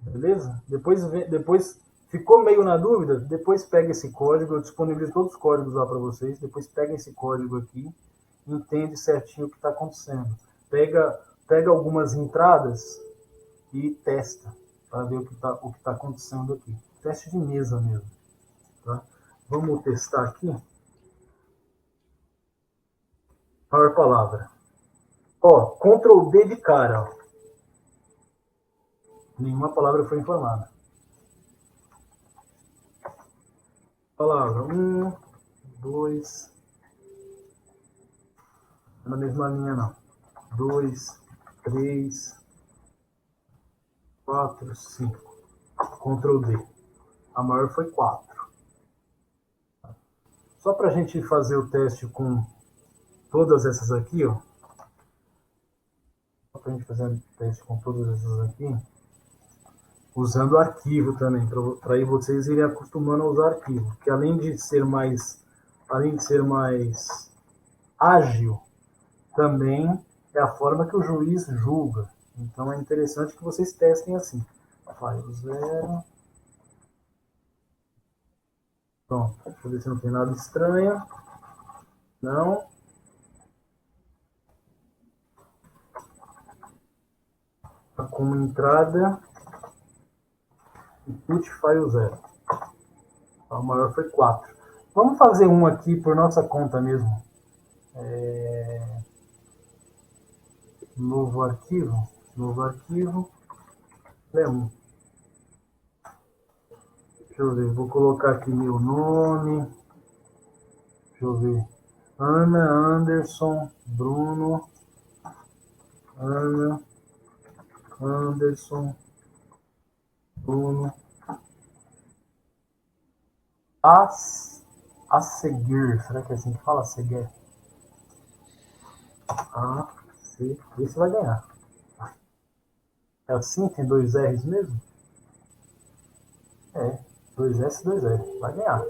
Beleza? Depois ficou meio na dúvida? Depois pega esse código, eu disponibilizo todos os códigos lá para vocês. Depois pega esse código aqui, entende certinho o que está acontecendo. Pega algumas entradas e testa para ver o que tá acontecendo aqui. Teste de mesa mesmo. Tá? Vamos testar aqui. Maior palavra. Ó, Ctrl D de cara. Ó. Nenhuma palavra foi informada. Palavra 1, 2. Na mesma linha não. 2, 3, 4, 5. Ctrl D. A maior foi 4. Só para a gente fazer o teste com todas essas aqui, ó. Só para a gente fazer o teste com todas essas aqui. Usando arquivo também, para aí vocês irem acostumando a usar arquivo. Que além de ser mais ágil, também é a forma que o juiz julga. Então é interessante que vocês testem assim. File 0. Pronto, deixa eu ver se não tem nada estranho. Não. Como entrada, input file 0. O maior foi 4. Vamos fazer um aqui por nossa conta mesmo. Novo arquivo. É 1. Deixa eu ver, vou colocar aqui meu nome. Deixa eu ver. Ana Anderson Bruno. Ana Anderson Bruno. A seguir. Será que é assim que fala? A seguir. Esse vai ganhar. É assim? Tem 2 R's mesmo? É. 2S, 2R. Vai ganhar.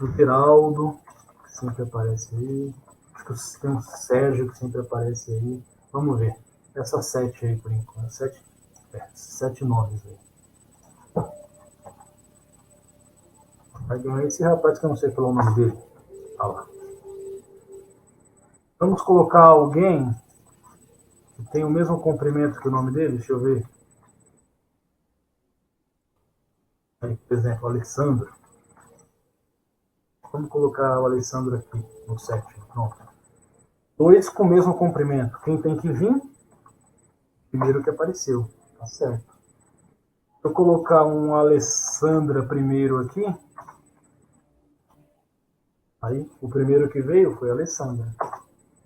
do Geraldo, que sempre aparece aí. Acho que tem um Sérgio que sempre aparece aí. Vamos ver. Essas 7 aí por enquanto. 7 nomes aí. Vai ganhar esse rapaz que eu não sei falar o nome dele. Tá lá. Vamos colocar alguém que tem o mesmo comprimento que o nome dele. Deixa eu ver. Aí, por exemplo, Alessandro. Vamos colocar o Alessandro aqui no 7. Pronto. 2 com o mesmo comprimento. Quem tem que vir? Primeiro que apareceu. Tá certo. Se eu colocar um Alessandra primeiro aqui, aí o primeiro que veio foi a Alessandra.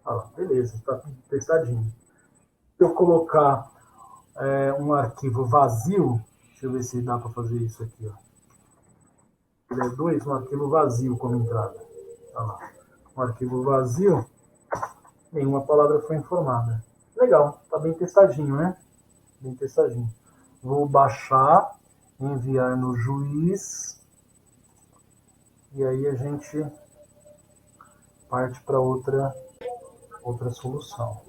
Ah lá, beleza, tá testadinho. Se eu colocar um arquivo vazio, deixa eu ver se dá para fazer isso aqui. Ó. Ele é 2, um arquivo vazio como entrada. Tá lá. Um arquivo vazio, nenhuma palavra foi informada. Legal, tá bem testadinho, né? Bem testadinho. Vou baixar, enviar no juiz, e aí a gente parte para outra solução.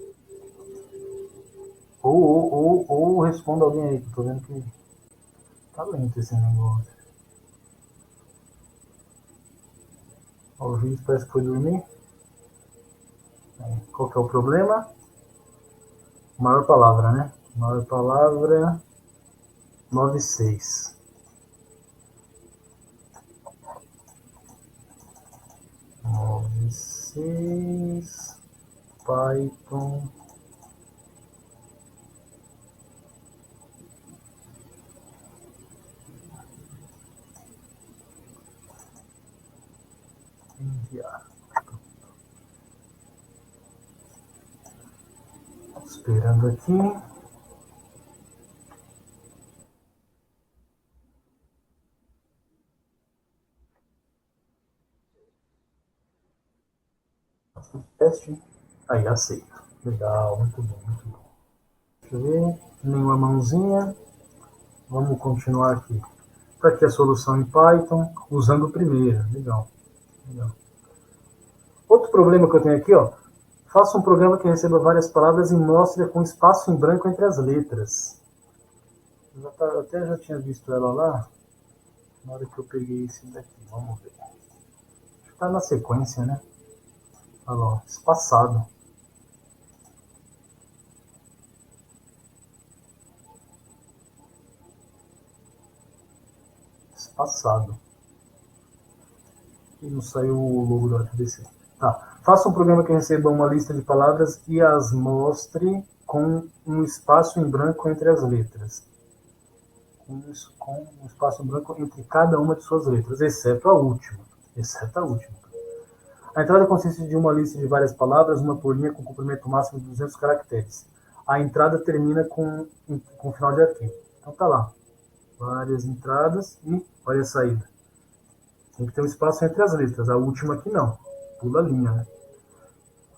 Ou responda alguém aí, que eu tô vendo que tá lento esse negócio. Ó, o juiz parece que foi dormir. Qual que é o problema? Maior palavra, né? Maior palavra 96. 96 Python enviar. Esperando aqui. Teste. Aí, aceito. Legal, muito bom, muito bom. Deixa eu ver. Nenhuma mãozinha. Vamos continuar aqui. Está aqui a solução em Python, usando o primeiro. Legal. Legal. Outro problema que eu tenho aqui, ó. Faça um programa que receba várias palavras e mostre com espaço em branco entre as letras. Eu até já tinha visto ela lá. Na hora que eu peguei esse daqui. Vamos ver. Está na sequência, né? Olha lá, espaçado. Espaçado. E não saiu o logo da FBC. Tá. Faça um programa que receba uma lista de palavras e as mostre com um espaço em branco entre as letras. Com um espaço em branco entre cada uma de suas letras, exceto a última. Exceto a última. A entrada consiste de uma lista de várias palavras, uma por linha com comprimento máximo de 200 caracteres. A entrada termina com final de arquivo. Então tá lá. Várias entradas e olha a saída. Tem que ter um espaço entre as letras. A última aqui não. Pula a linha, né?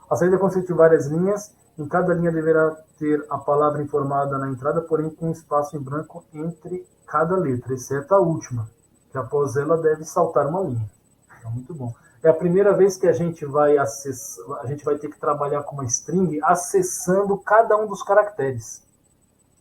A saída consiste de várias linhas. Em cada linha deverá ter a palavra informada na entrada, porém com um espaço em branco entre cada letra, exceto a última, que após ela deve saltar uma linha. Então, muito bom. É a primeira vez que a gente vai ter que trabalhar com uma string acessando cada um dos caracteres.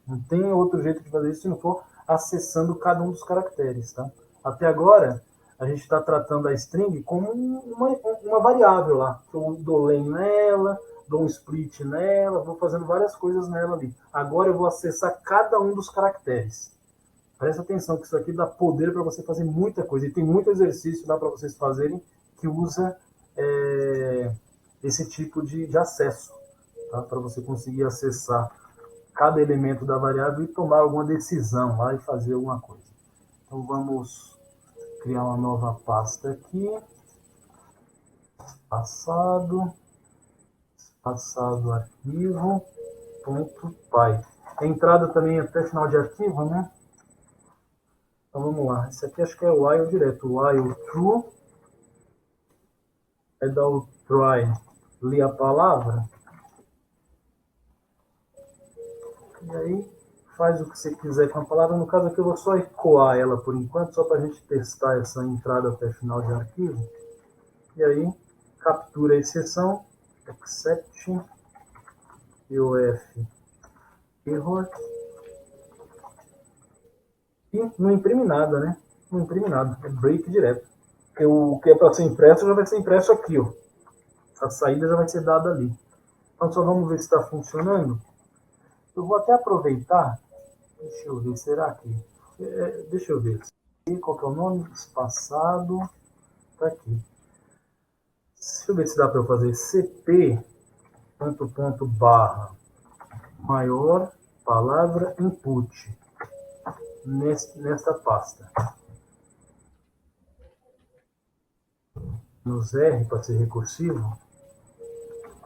Não tem outro jeito de fazer isso se não for acessando cada um dos caracteres, tá? Até agora, a gente está tratando a string como uma variável lá. Eu dou len nela, dou um split nela, vou fazendo várias coisas nela ali. Agora eu vou acessar cada um dos caracteres. Presta atenção que isso aqui dá poder para você fazer muita coisa. E tem muito exercício lá para vocês fazerem que usa esse tipo de acesso, tá? Para você conseguir acessar cada elemento da variável e tomar alguma decisão lá e fazer alguma coisa. Então vamos criar uma nova pasta aqui. Passado arquivo .py. A entrada também até final de arquivo, né? Então vamos lá. Esse aqui acho que é o while direto. While true é dar o try, ler a palavra. E aí faz o que você quiser com a palavra. No caso aqui eu vou só ecoar ela por enquanto, só para a gente testar essa entrada até final de arquivo. E aí, captura a exceção, except, EOF, error. E não imprime nada, né? Não imprime nada, é break direto. Porque o que é para ser impresso já vai ser impresso aqui, ó. A saída já vai ser dada ali. Então só vamos ver se está funcionando. Eu vou até aproveitar. Deixa eu ver, será que... deixa eu ver. Qual que é o nome? Espaçado. Está aqui. Deixa eu ver se dá para eu fazer cp, ponto, barra, maior, palavra, input. Nesta pasta. Menos R para ser recursivo.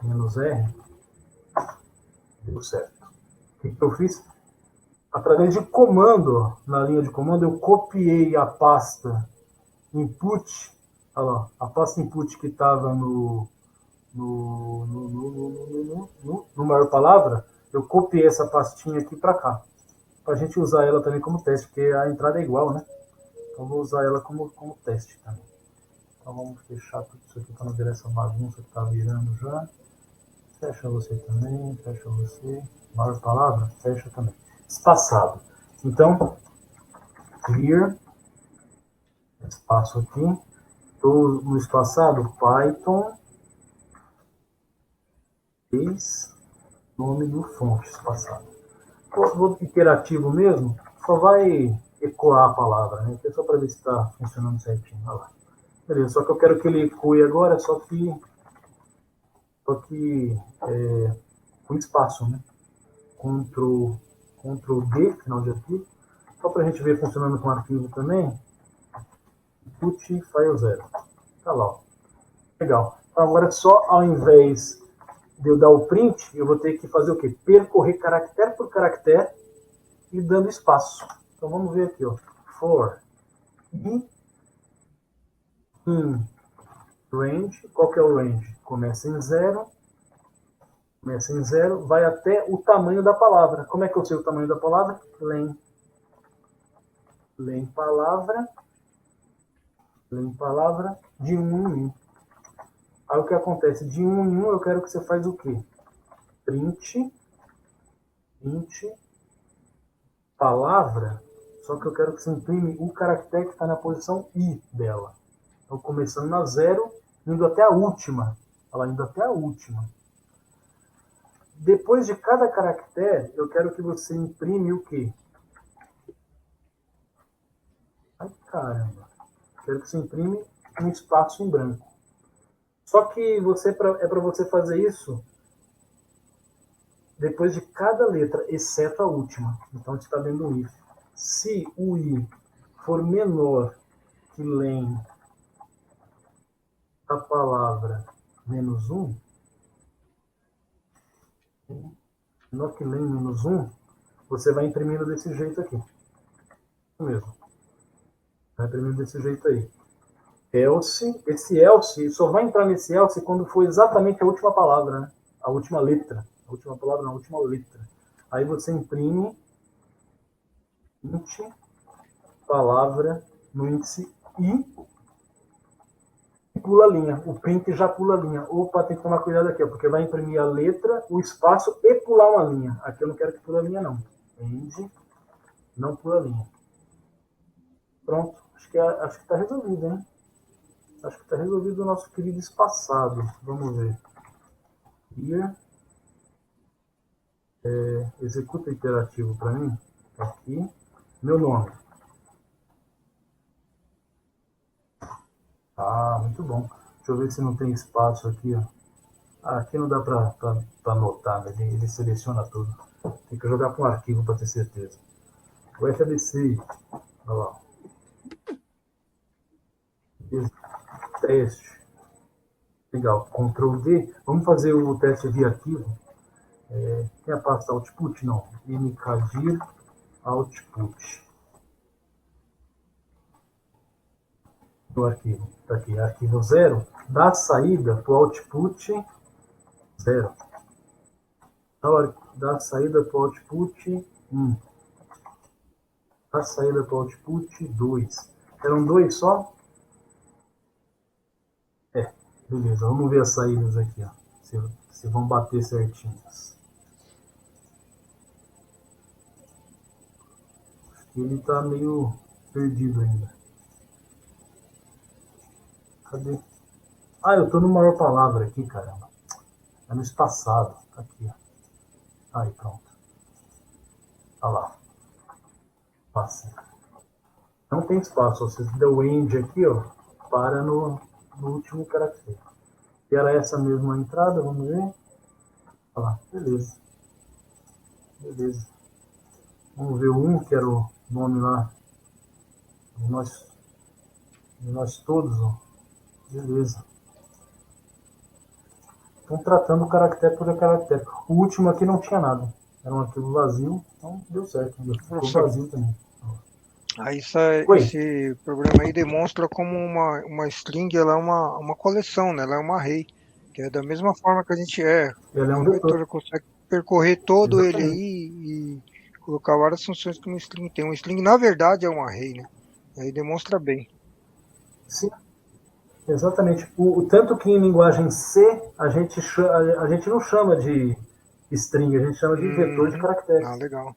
Menos R. Deu certo. O que eu fiz? Através de comando, na linha de comando, eu copiei a pasta input. Olha lá, a pasta input que estava no maior palavra, eu copiei essa pastinha aqui para cá. Para a gente usar ela também como teste, porque a entrada é igual, né? Então vou usar ela como teste também. Então vamos fechar tudo isso aqui para não virar essa bagunça que está virando já. Fecha você também, fecha você. Maior palavra, fecha também. Espaçado. Então, clear. Espaço aqui. Estou no espaçado, Python. Nome do fonte, espaçado. Vou iterativo mesmo, só vai ecoar a palavra, né? É só para ver se está funcionando certinho. Olha lá. Beleza, só que eu quero que ele ecoe agora, só que com espaço, né? Ctrl D, final de arquivo. Só para a gente ver funcionando com arquivo também. Input file 0. Tá lá, ó. Legal. Então agora só ao invés de eu dar o print, eu vou ter que fazer o quê? Percorrer caractere por caractere e dando espaço. Então vamos ver aqui, ó. For in range. Qual que é o range? Começa em 0. Começa em 0, vai até o tamanho da palavra. Como é que eu sei o tamanho da palavra? Len palavra de 1 em 1. Aí o que acontece? De 1 em 1 eu quero que você faz o quê? Print palavra, só que eu quero que você imprime o caractere que está na posição I dela. Então começando na 0, indo até a última. Ela indo até a última. Depois de cada caractere, eu quero que você imprime o quê? Ai, caramba. Quero que você imprime um espaço em branco. Só que é para você fazer isso depois de cada letra, exceto a última. Então, a gente está dando um if. Se o I for menor que len a palavra menos 1, menor que len menos 1, você vai imprimindo desse jeito aqui. Isso mesmo. Vai imprimindo desse jeito aí. Else, esse else, só vai entrar nesse else quando for exatamente a última palavra, né? A última letra. A última palavra, não, a última letra. Aí você imprime int palavra no índice I e pula a linha. O print já pula a linha. Opa, tem que tomar cuidado aqui, ó, porque vai imprimir a letra, o espaço e pular uma linha. Aqui eu não quero que pule a linha, não. End, não pula a linha. Pronto. Acho que está resolvido, hein? Acho que está resolvido o nosso querido espaçado. Vamos ver. Here. Executa iterativo para mim. Aqui. Meu nome. Ah, muito bom. Deixa eu ver se não tem espaço aqui. Ó. Ah, aqui não dá para anotar, né? Ele seleciona tudo. Tem que jogar para um arquivo para ter certeza. O FABC. Olha lá. Teste. Legal. Ctrl D. Vamos fazer o teste via arquivo. Tem a pasta output? Não. mkdir output. Do arquivo. Está aqui. Arquivo 0. Dá saída para o output 0. Dá saída para o output 1. A saída para o output, 2. Eram 2 só? Beleza, vamos ver as saídas aqui, ó. Se vão bater certinhas. Ele tá meio perdido ainda. Cadê? Ah, eu tô no maior palavra aqui, caramba. É no espaçado. Tá aqui, ó. Aí, pronto. Olha lá. Passa. Não tem espaço. Se você der o end aqui, ó, para no último caractere. E era essa mesma entrada, vamos ver. Olha lá, beleza. Beleza. Vamos ver o 1, que era o nome lá de nós todos, ó. Beleza. Estão tratando caractere por caractere. O último aqui não tinha nada. Era um arquivo vazio, então deu certo. Ficou vazio também. Aí Oi. esse programa aí demonstra como uma string ela é uma coleção, né? Ela é uma array. Que é da mesma forma que a gente Ele é um vetor. consegue percorrer todo Exatamente. ele aí e colocar várias funções que uma string tem. Uma string, na verdade, é um array, né? Aí demonstra bem. Sim, exatamente. Tanto que em linguagem C a gente não chama de string, a gente chama de vetor de caracteres. Ah, legal.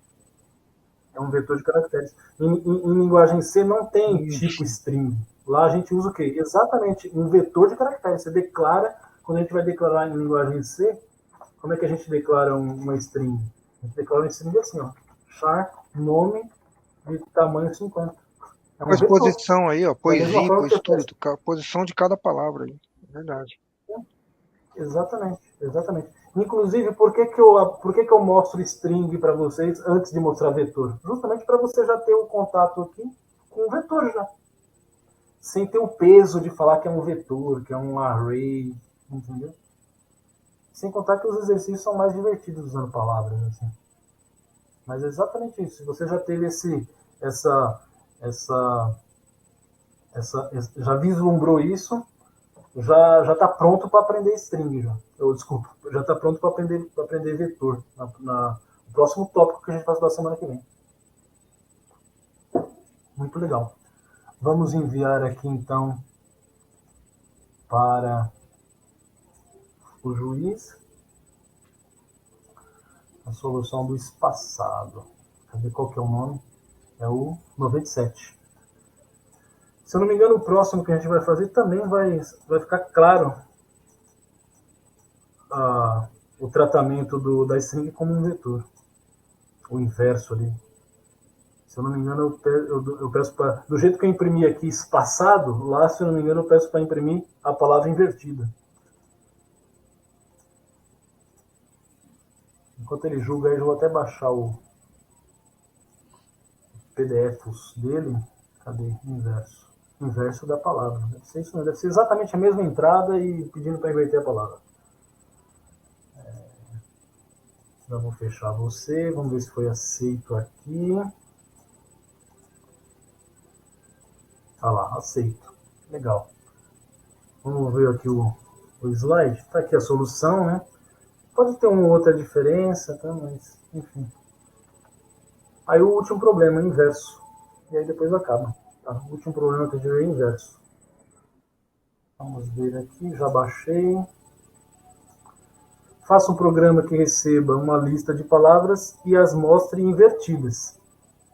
É um vetor de caracteres. Em linguagem C não tem Isso. tipo string. Lá a gente usa o quê? Exatamente um vetor de caracteres. Você declara, quando a gente vai declarar em linguagem C, como é que a gente declara uma string? A gente declara uma string assim, ó. Char nome de tamanho 50. É um Faz vetor. posição aí, ó. Põe Da mesma zip, forma põe que eu tudo. Posição de cada palavra aí. Verdade. Exatamente, exatamente. Inclusive, por que eu mostro string para vocês antes de mostrar vetor? Justamente para você já ter o contato aqui com o vetor já. Sem ter o peso de falar que é um vetor, que é um array, entendeu? Sem contar que os exercícios são mais divertidos usando palavras, assim. Mas é exatamente isso. Se você já teve já vislumbrou isso, já está pronto para aprender string já. Desculpa, já está pronto para aprender vetor no próximo tópico que a gente vai estudar semana que vem. Muito legal. Vamos enviar aqui então para o juiz a solução do espaçado. Cadê qual que é o nome? É o 97. Se eu não me engano, o próximo que a gente vai fazer também vai ficar claro o tratamento da string como um vetor. O inverso ali. Se eu não me engano, eu peço para... Do jeito que eu imprimi aqui espaçado, lá, se eu não me engano, eu peço para imprimir a palavra invertida. Enquanto ele julga, eu vou até baixar o PDFs dele. Cadê? Inverso. Inverso da palavra. Deve ser isso, deve ser exatamente a mesma entrada e pedindo para inverter a palavra. Já vou fechar você. Vamos ver se foi aceito aqui. Ah lá, aceito. Legal. Vamos ver aqui o slide. Está aqui a solução, né? Pode ter uma outra diferença, tá? Mas, enfim. Aí o último problema, inverso. E aí depois acaba. Tá? O último problema que a gente vê é inverso. Vamos ver aqui, já baixei. Faça um programa que receba uma lista de palavras e as mostre invertidas.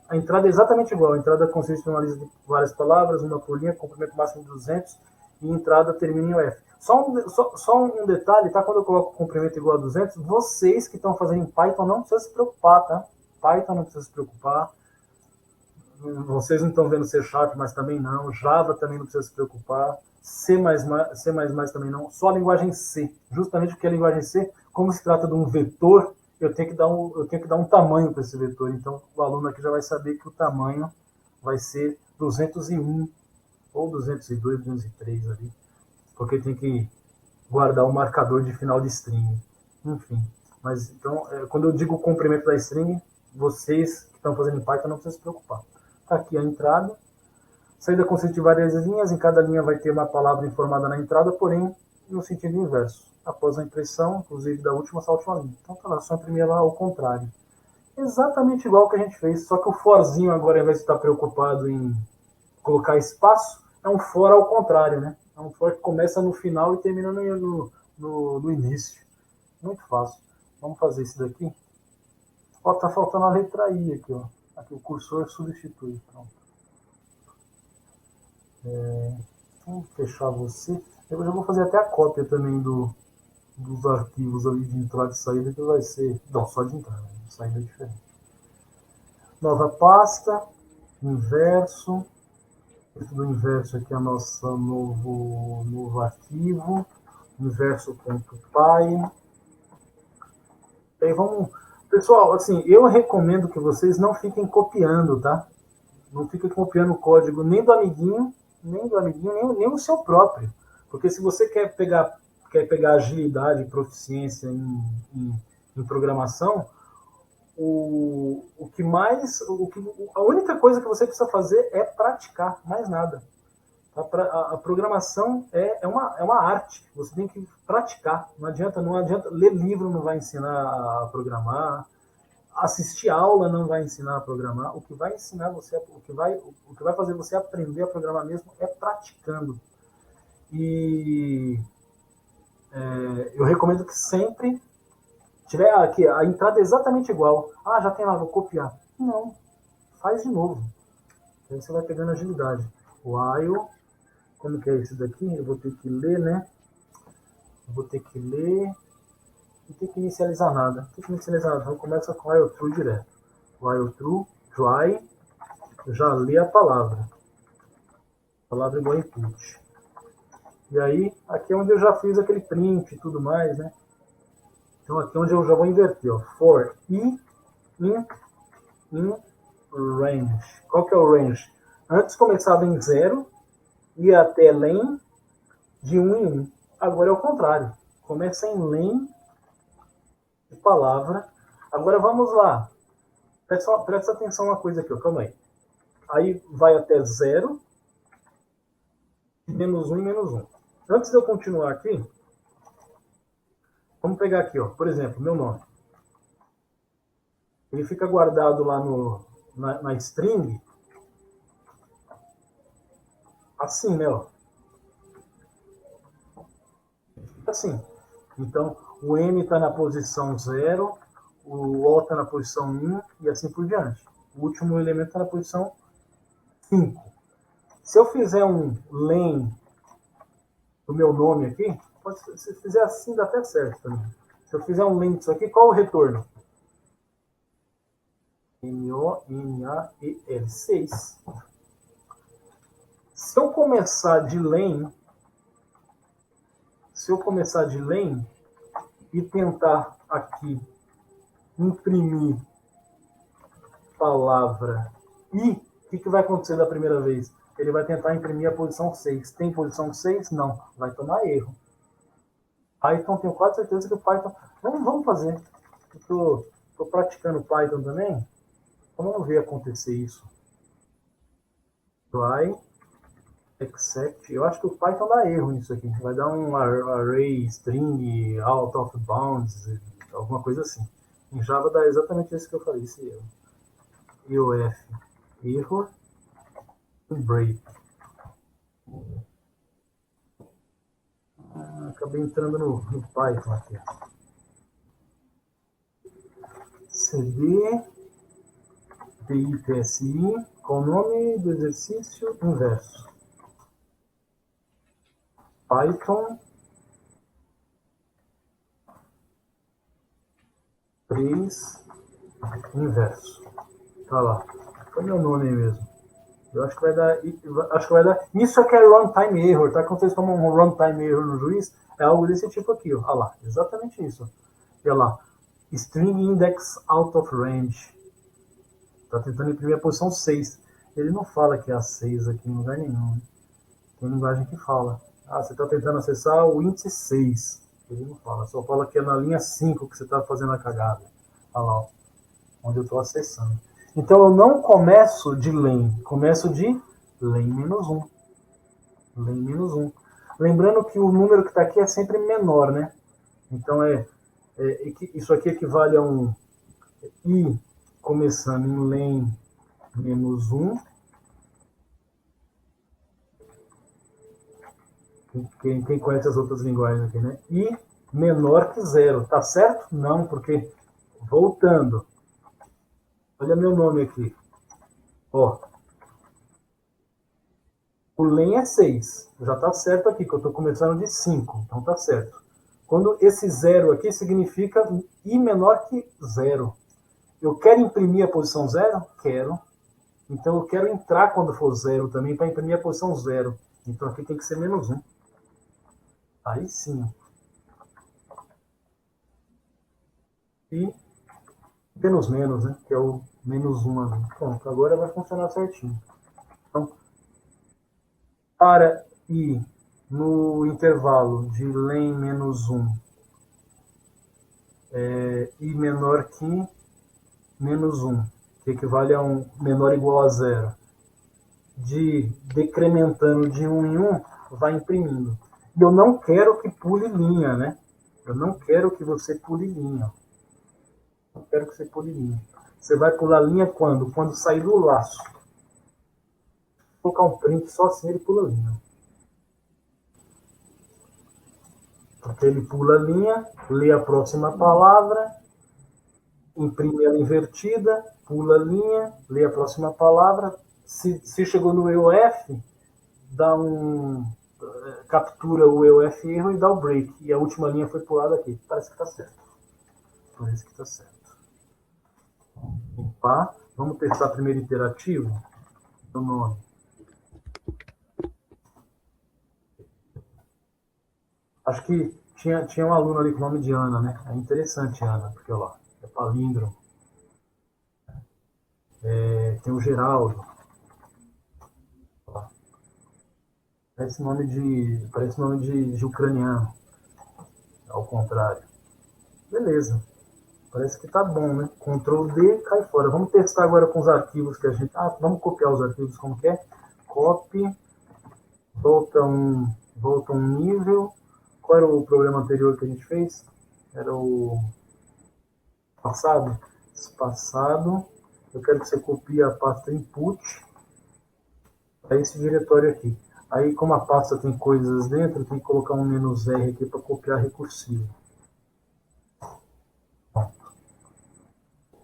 A entrada é exatamente igual. A entrada consiste em uma lista de várias palavras, uma por linha, comprimento máximo de 200, e a entrada termina em F. Só um detalhe, tá? Quando eu coloco comprimento igual a 200, vocês que estão fazendo em Python não precisam se preocupar, tá? Python não precisa se preocupar. Vocês não estão vendo C Sharp, mas também não. Java também não precisa se preocupar. C++ também não. Só a linguagem C. Justamente porque a linguagem C, como se trata de um vetor, eu tenho que dar um tamanho para esse vetor. Então, o aluno aqui já vai saber que o tamanho vai ser 201 ou 202, 203 ali. Porque tem que guardar o marcador de final de string. Enfim. Mas, então, quando eu digo o comprimento da string, vocês que estão fazendo em Python não precisam se preocupar. Está aqui a entrada. Saída consiste de várias linhas. Em cada linha vai ter uma palavra informada na entrada, porém, no sentido inverso. Após a impressão, inclusive da última, essa última linha. Então, tá lá, só imprimir ela ao contrário. E exatamente igual que a gente fez, só que o forzinho agora, ao invés de estar preocupado em colocar espaço, é um for ao contrário, né? É um for que começa no final e termina no início. Muito fácil. Vamos fazer isso daqui. Ó, tá faltando a letra I aqui, ó. Aqui o cursor substitui. Pronto. Vamos fechar você. Eu já vou fazer até a cópia também dos arquivos ali de entrada e saída, que vai ser... Não, só de entrada. De saída é diferente. Nova pasta. Inverso. Esse do inverso aqui é o nosso novo arquivo. Inverso.py. Aí vamos... Pessoal, assim, eu recomendo que vocês não fiquem copiando, tá? Não fiquem copiando o código nem do amiguinho, nem o seu próprio. Porque se você quer pegar agilidade e proficiência em programação, a única coisa que você precisa fazer é praticar, mais nada. A programação é uma arte, você tem que praticar. Não adianta ler livro, não vai ensinar a programar, assistir aula não vai ensinar a programar. O que vai ensinar você, o que vai fazer você aprender a programar mesmo é praticando. E eu recomendo que sempre tiver aqui a entrada é exatamente igual. Ah, já tem lá, vou copiar. Não, faz de novo. Aí você vai pegando agilidade. While, como que é isso daqui? Eu vou ter que ler, né? Eu vou ter que ler. Não tem que inicializar nada. Não tem que inicializar nada. Então começa com while true direto. While true, try. Eu já li a palavra. A palavra igual input. E aí, aqui é onde eu já fiz aquele print e tudo mais, né? Então aqui é onde eu já vou inverter, ó. For i in range. Qual que é o range? Antes começava em 0, ia até len de 1 em 1. Agora é o contrário. Começa em len de palavra. Agora vamos lá. Presta atenção uma coisa aqui, ó. Calma aí. Aí vai até 0, menos 1 e menos 1. Antes de eu continuar aqui, vamos pegar aqui, ó, por exemplo, meu nome. Ele fica guardado lá na string, assim, né? Ó. Assim. Então, o M está na posição 0, o O está na posição 1 e assim por diante. O último elemento está na posição 5. Se eu fizer um len do meu nome aqui, se fizer assim dá até certo também. Se eu fizer um len disso aqui, qual o retorno? M-O-N-A-E-L, 6. Se eu começar de len e tentar aqui imprimir palavra I, o que vai acontecer da primeira vez? Ele vai tentar imprimir a posição 6. Tem posição 6? Não. Vai tomar erro. Python, tenho quase certeza que o Python... Vamos fazer. Estou praticando Python também. Então vamos ver acontecer isso. Try, except. Eu acho que o Python dá erro nisso aqui. Vai dar um array, string, out of bounds, alguma coisa assim. Em Java dá exatamente isso que eu falei, esse erro. EOF, error, break. Acabei entrando no Python aqui. CD, PIPSI, com o nome do exercício inverso. Python 3 inverso. Tá lá. Foi meu nome mesmo. Eu acho que vai dar. Isso aqui é runtime error, tá? Quando vocês tomam um runtime error no juiz, é algo desse tipo aqui, ó. Olha lá, exatamente isso. Olha lá. String index out of range. Tá tentando imprimir a posição 6. Ele não fala que é a 6 aqui em lugar nenhum. Tem linguagem que fala. Ah, você está tentando acessar o índice 6. Ele não fala. Só fala que é na linha 5 que você está fazendo a cagada. Olha lá, ó, onde eu estou acessando. Então eu não começo de len. Começo de len-1. Len-1. Lembrando que o número que está aqui é sempre menor, né? Então isso aqui equivale a um I começando em len menos 1. Quem conhece as outras linguagens aqui, né? E menor que 0. Tá certo? Não, porque, voltando, olha meu nome aqui. Ó, o len é 6. Já tá certo aqui, que eu estou começando de 5. Então tá certo. Quando esse 0 aqui significa i menor que 0. Eu quero imprimir a posição 0? Quero. Então eu quero entrar quando for 0 também para imprimir a posição 0. Então aqui tem que ser menos 1. Aí sim. E menos menos, né? Que é o menos 1 ali. Pronto, agora vai funcionar certinho. Então, para i no intervalo de len menos 1 i menor que menos 1, que equivale a um menor ou igual a 0, de decrementando de 1 em 1, vai imprimindo. E eu não quero que pule linha, né? Eu não quero que você pule linha. Não quero que você pule linha. Você vai pular linha quando? Quando sair do laço. Vou colocar um print só assim ele pula linha. Porque ele pula a linha, lê a próxima palavra, imprime ela invertida, pula a linha, lê a próxima palavra. Se chegou no EOF, captura o EOF erro e dá o break. E a última linha foi pulada aqui. Parece que está certo. Parece que está certo. Opa, vamos testar primeiro iterativo? O nome. Acho que tinha um aluno ali com o nome de Ana, né? É interessante, Ana, porque olha lá, é palíndromo. Tem o Geraldo. Parece nome de ucraniano. Ao contrário. Beleza. Parece que tá bom, né? Ctrl D, cai fora. Vamos testar agora com os arquivos que a gente... vamos copiar os arquivos como que é. Copy. Volta um nível. Qual era o problema anterior que a gente fez? Era o passado. Espaçado. Eu quero que você copie a pasta input para esse diretório aqui. Aí, como a pasta tem coisas dentro, tem que colocar um "-r" aqui para copiar recursivo. Pronto.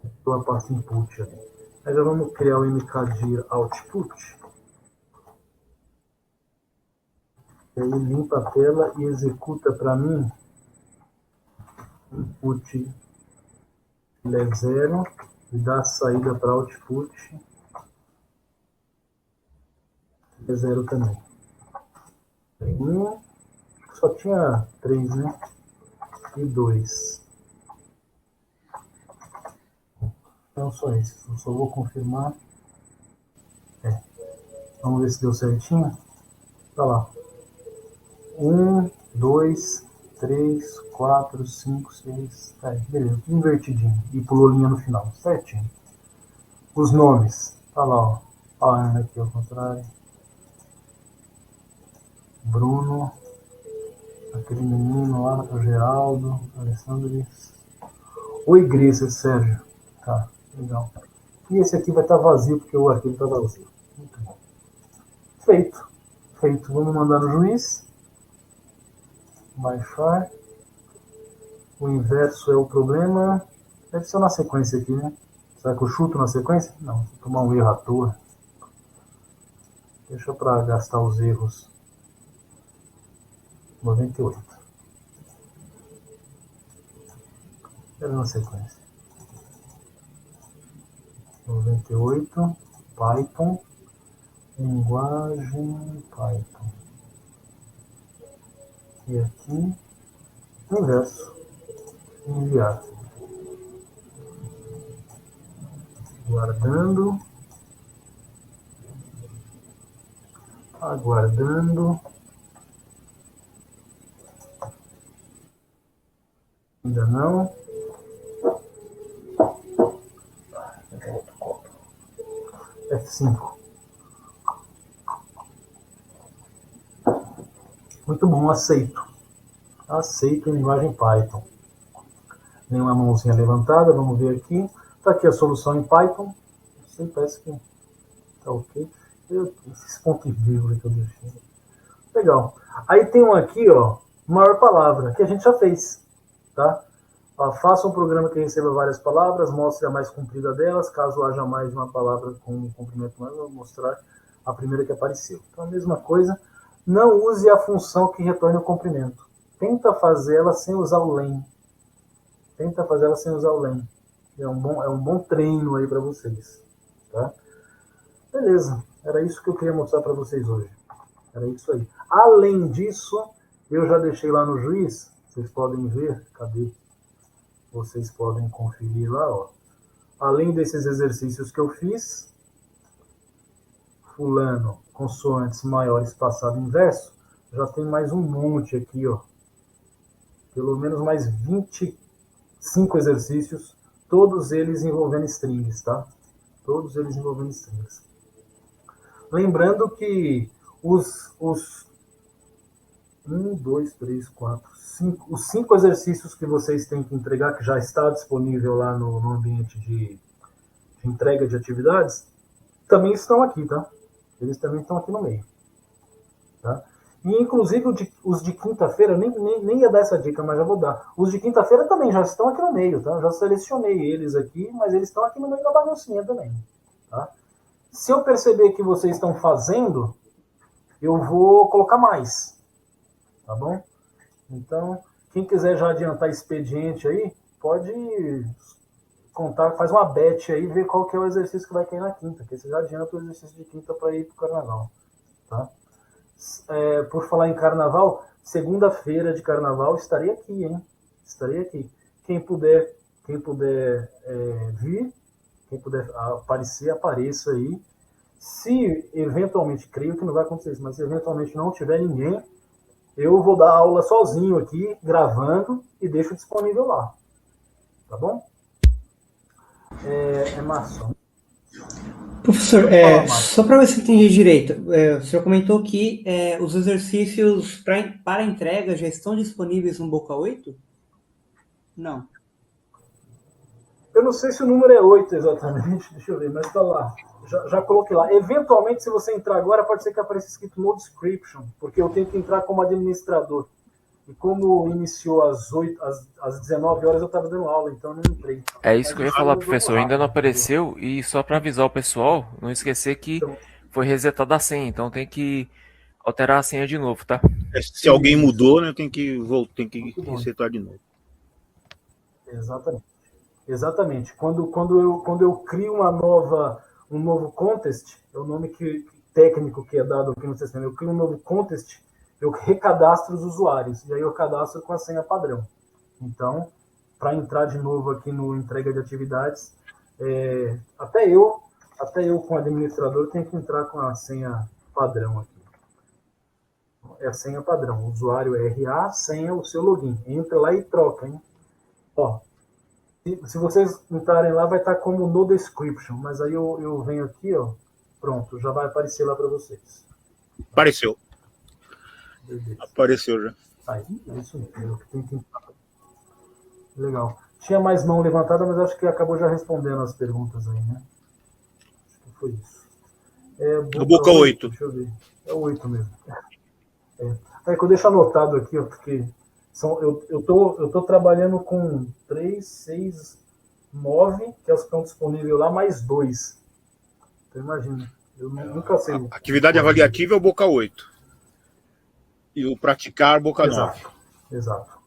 Estou a pasta input ali. Agora vamos criar o mkdir output. E aí limpa a tela e executa para mim input ele é 0 e dá a saída para output é 0 também. Só tinha 3, né? E 2. Então só isso. Eu só vou confirmar. Vamos ver se deu certinho. Tá lá. 1, 2, 3, 4, 5, 6. Tá aí, beleza. Tudo invertidinho. E pulou linha no final. Certinho. Os nomes. Tá lá, ó. A Ana aqui ao contrário. Bruno. Aquele menino lá, o Geraldo. Alessandro. Oi, Grace, Sérgio. Tá, legal. E esse aqui vai estar vazio, porque o arquivo está vazio. Muito bom. Feito. Feito. Vamos mandar no juiz. Baixar. O inverso é o problema. Deve ser na sequência aqui, né? Será que eu chuto na sequência? Não, vou tomar um erro à toa. Deixa para gastar os erros. 98. Era na sequência. 98. Python. Linguagem Python. E aqui, inverso. Enviar. Guardando. Aguardando. Ainda não. F5. Muito bom, aceito. Aceito em linguagem Python. Nenhuma mãozinha levantada, vamos ver aqui. Está aqui a solução em Python. Não sei, parece que está ok. Esses pontos vírgula que eu deixei. Legal. Aí tem um aqui, ó, maior palavra, que a gente já fez, tá? Ó, faça um programa que receba várias palavras, mostre a mais comprida delas, caso haja mais de uma palavra com um comprimento maior, eu vou mostrar a primeira que apareceu. Então, a mesma coisa, não use a função que retorne o comprimento. Tenta fazer ela sem usar o len. Tenta fazer ela sem usar o len. É um bom treino aí para vocês, tá? Beleza, era isso que eu queria mostrar para vocês hoje. Era isso aí. Além disso, eu já deixei lá no Juiz, vocês podem ver, cadê? Vocês podem conferir lá, ó. Além desses exercícios que eu fiz, fulano, consoantes maiores, passado e inverso, já tem mais um monte aqui, ó. Pelo menos mais 25 exercícios, todos eles envolvendo strings, tá? Todos eles envolvendo strings. Lembrando que os 5 exercícios que vocês têm que entregar, que já está disponível lá no ambiente de entrega de atividades, também estão aqui, tá? Eles também estão aqui no meio. Tá? E, inclusive, os de quinta-feira, nem ia dar essa dica, mas já vou dar. Os de quinta-feira também já estão aqui no meio, tá? Eu já selecionei eles aqui, mas eles estão aqui no meio da baguncinha também, tá? Se eu perceber que vocês estão fazendo, eu vou colocar mais, tá bom? Então, quem quiser já adiantar expediente aí, pode contar, faz uma bet aí, ver qual que é o exercício que vai cair na quinta, que você já adianta o exercício de quinta para ir para o carnaval, tá? Por falar em carnaval, segunda-feira de carnaval estarei aqui, hein? Estarei aqui. Quem puder vir, quem puder aparecer, apareça aí. Se eventualmente, creio que não vai acontecer isso, mas se eventualmente não tiver ninguém, eu vou dar aula sozinho aqui, gravando, e deixo disponível lá. Tá bom? Márcio. Professor, só para ver se eu entendi direito, o senhor comentou que os exercícios para entrega já estão disponíveis no Boca 8? Não. Eu não sei se o número é 8 exatamente, deixa eu ver, mas tá lá. Já coloquei lá. Eventualmente, se você entrar agora, pode ser que apareça escrito no description, porque eu tenho que entrar como administrador. E como iniciou às 19 horas, eu estava dando aula, então eu não entrei. É isso que eu ia falar, professor. Ainda não apareceu. E só para avisar o pessoal, não esquecer que foi resetada a senha. Então tem que alterar a senha de novo, tá? Se alguém mudou, né, tem que resetar de novo. Exatamente. Quando eu crio um novo contest, é o nome técnico que é dado aqui no sistema, eu crio um novo contest, eu recadastro os usuários, e aí eu cadastro com a senha padrão. Então, para entrar de novo aqui no entrega de atividades, até eu como administrador tenho que entrar com a senha padrão aqui. É a senha padrão, o usuário é RA, senha o seu login. Entra lá e troca, hein? Ó, se vocês entrarem lá, vai estar como no description, mas aí eu venho aqui, ó, pronto, já vai aparecer lá para vocês. Apareceu. Beleza. Apareceu já. Aí, é isso mesmo. Legal. Tinha mais mão levantada, mas acho que acabou já respondendo as perguntas aí, né? Acho que foi isso. O Boca 8. Deixa eu ver. É o 8 mesmo. Aí que eu deixo anotado aqui, ó, porque eu tô trabalhando com 3, 6, 9, que é os que estão disponíveis lá, mais 2. Então imagina, eu nunca sei. A atividade avaliativa é o Boca 8. E o praticar, Boca 9. Exato.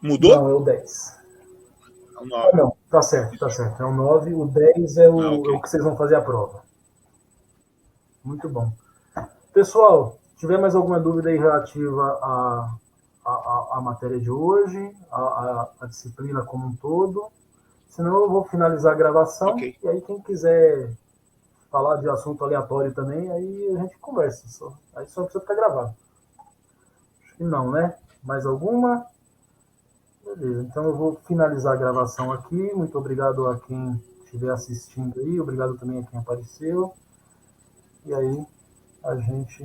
Mudou? Não, é o 10. É o 9. Não, tá certo. É o 9, o 10 é o que vocês vão fazer a prova. Muito bom. Pessoal, se tiver mais alguma dúvida aí relativa à matéria de hoje, à disciplina como um todo, senão eu vou finalizar a gravação, Okay. E aí quem quiser falar de assunto aleatório também, aí a gente conversa. Aí só precisa ficar gravado. Acho que não, né? Mais alguma? Beleza, então eu vou finalizar a gravação aqui. Muito obrigado a quem estiver assistindo aí, obrigado também a quem apareceu. E aí a gente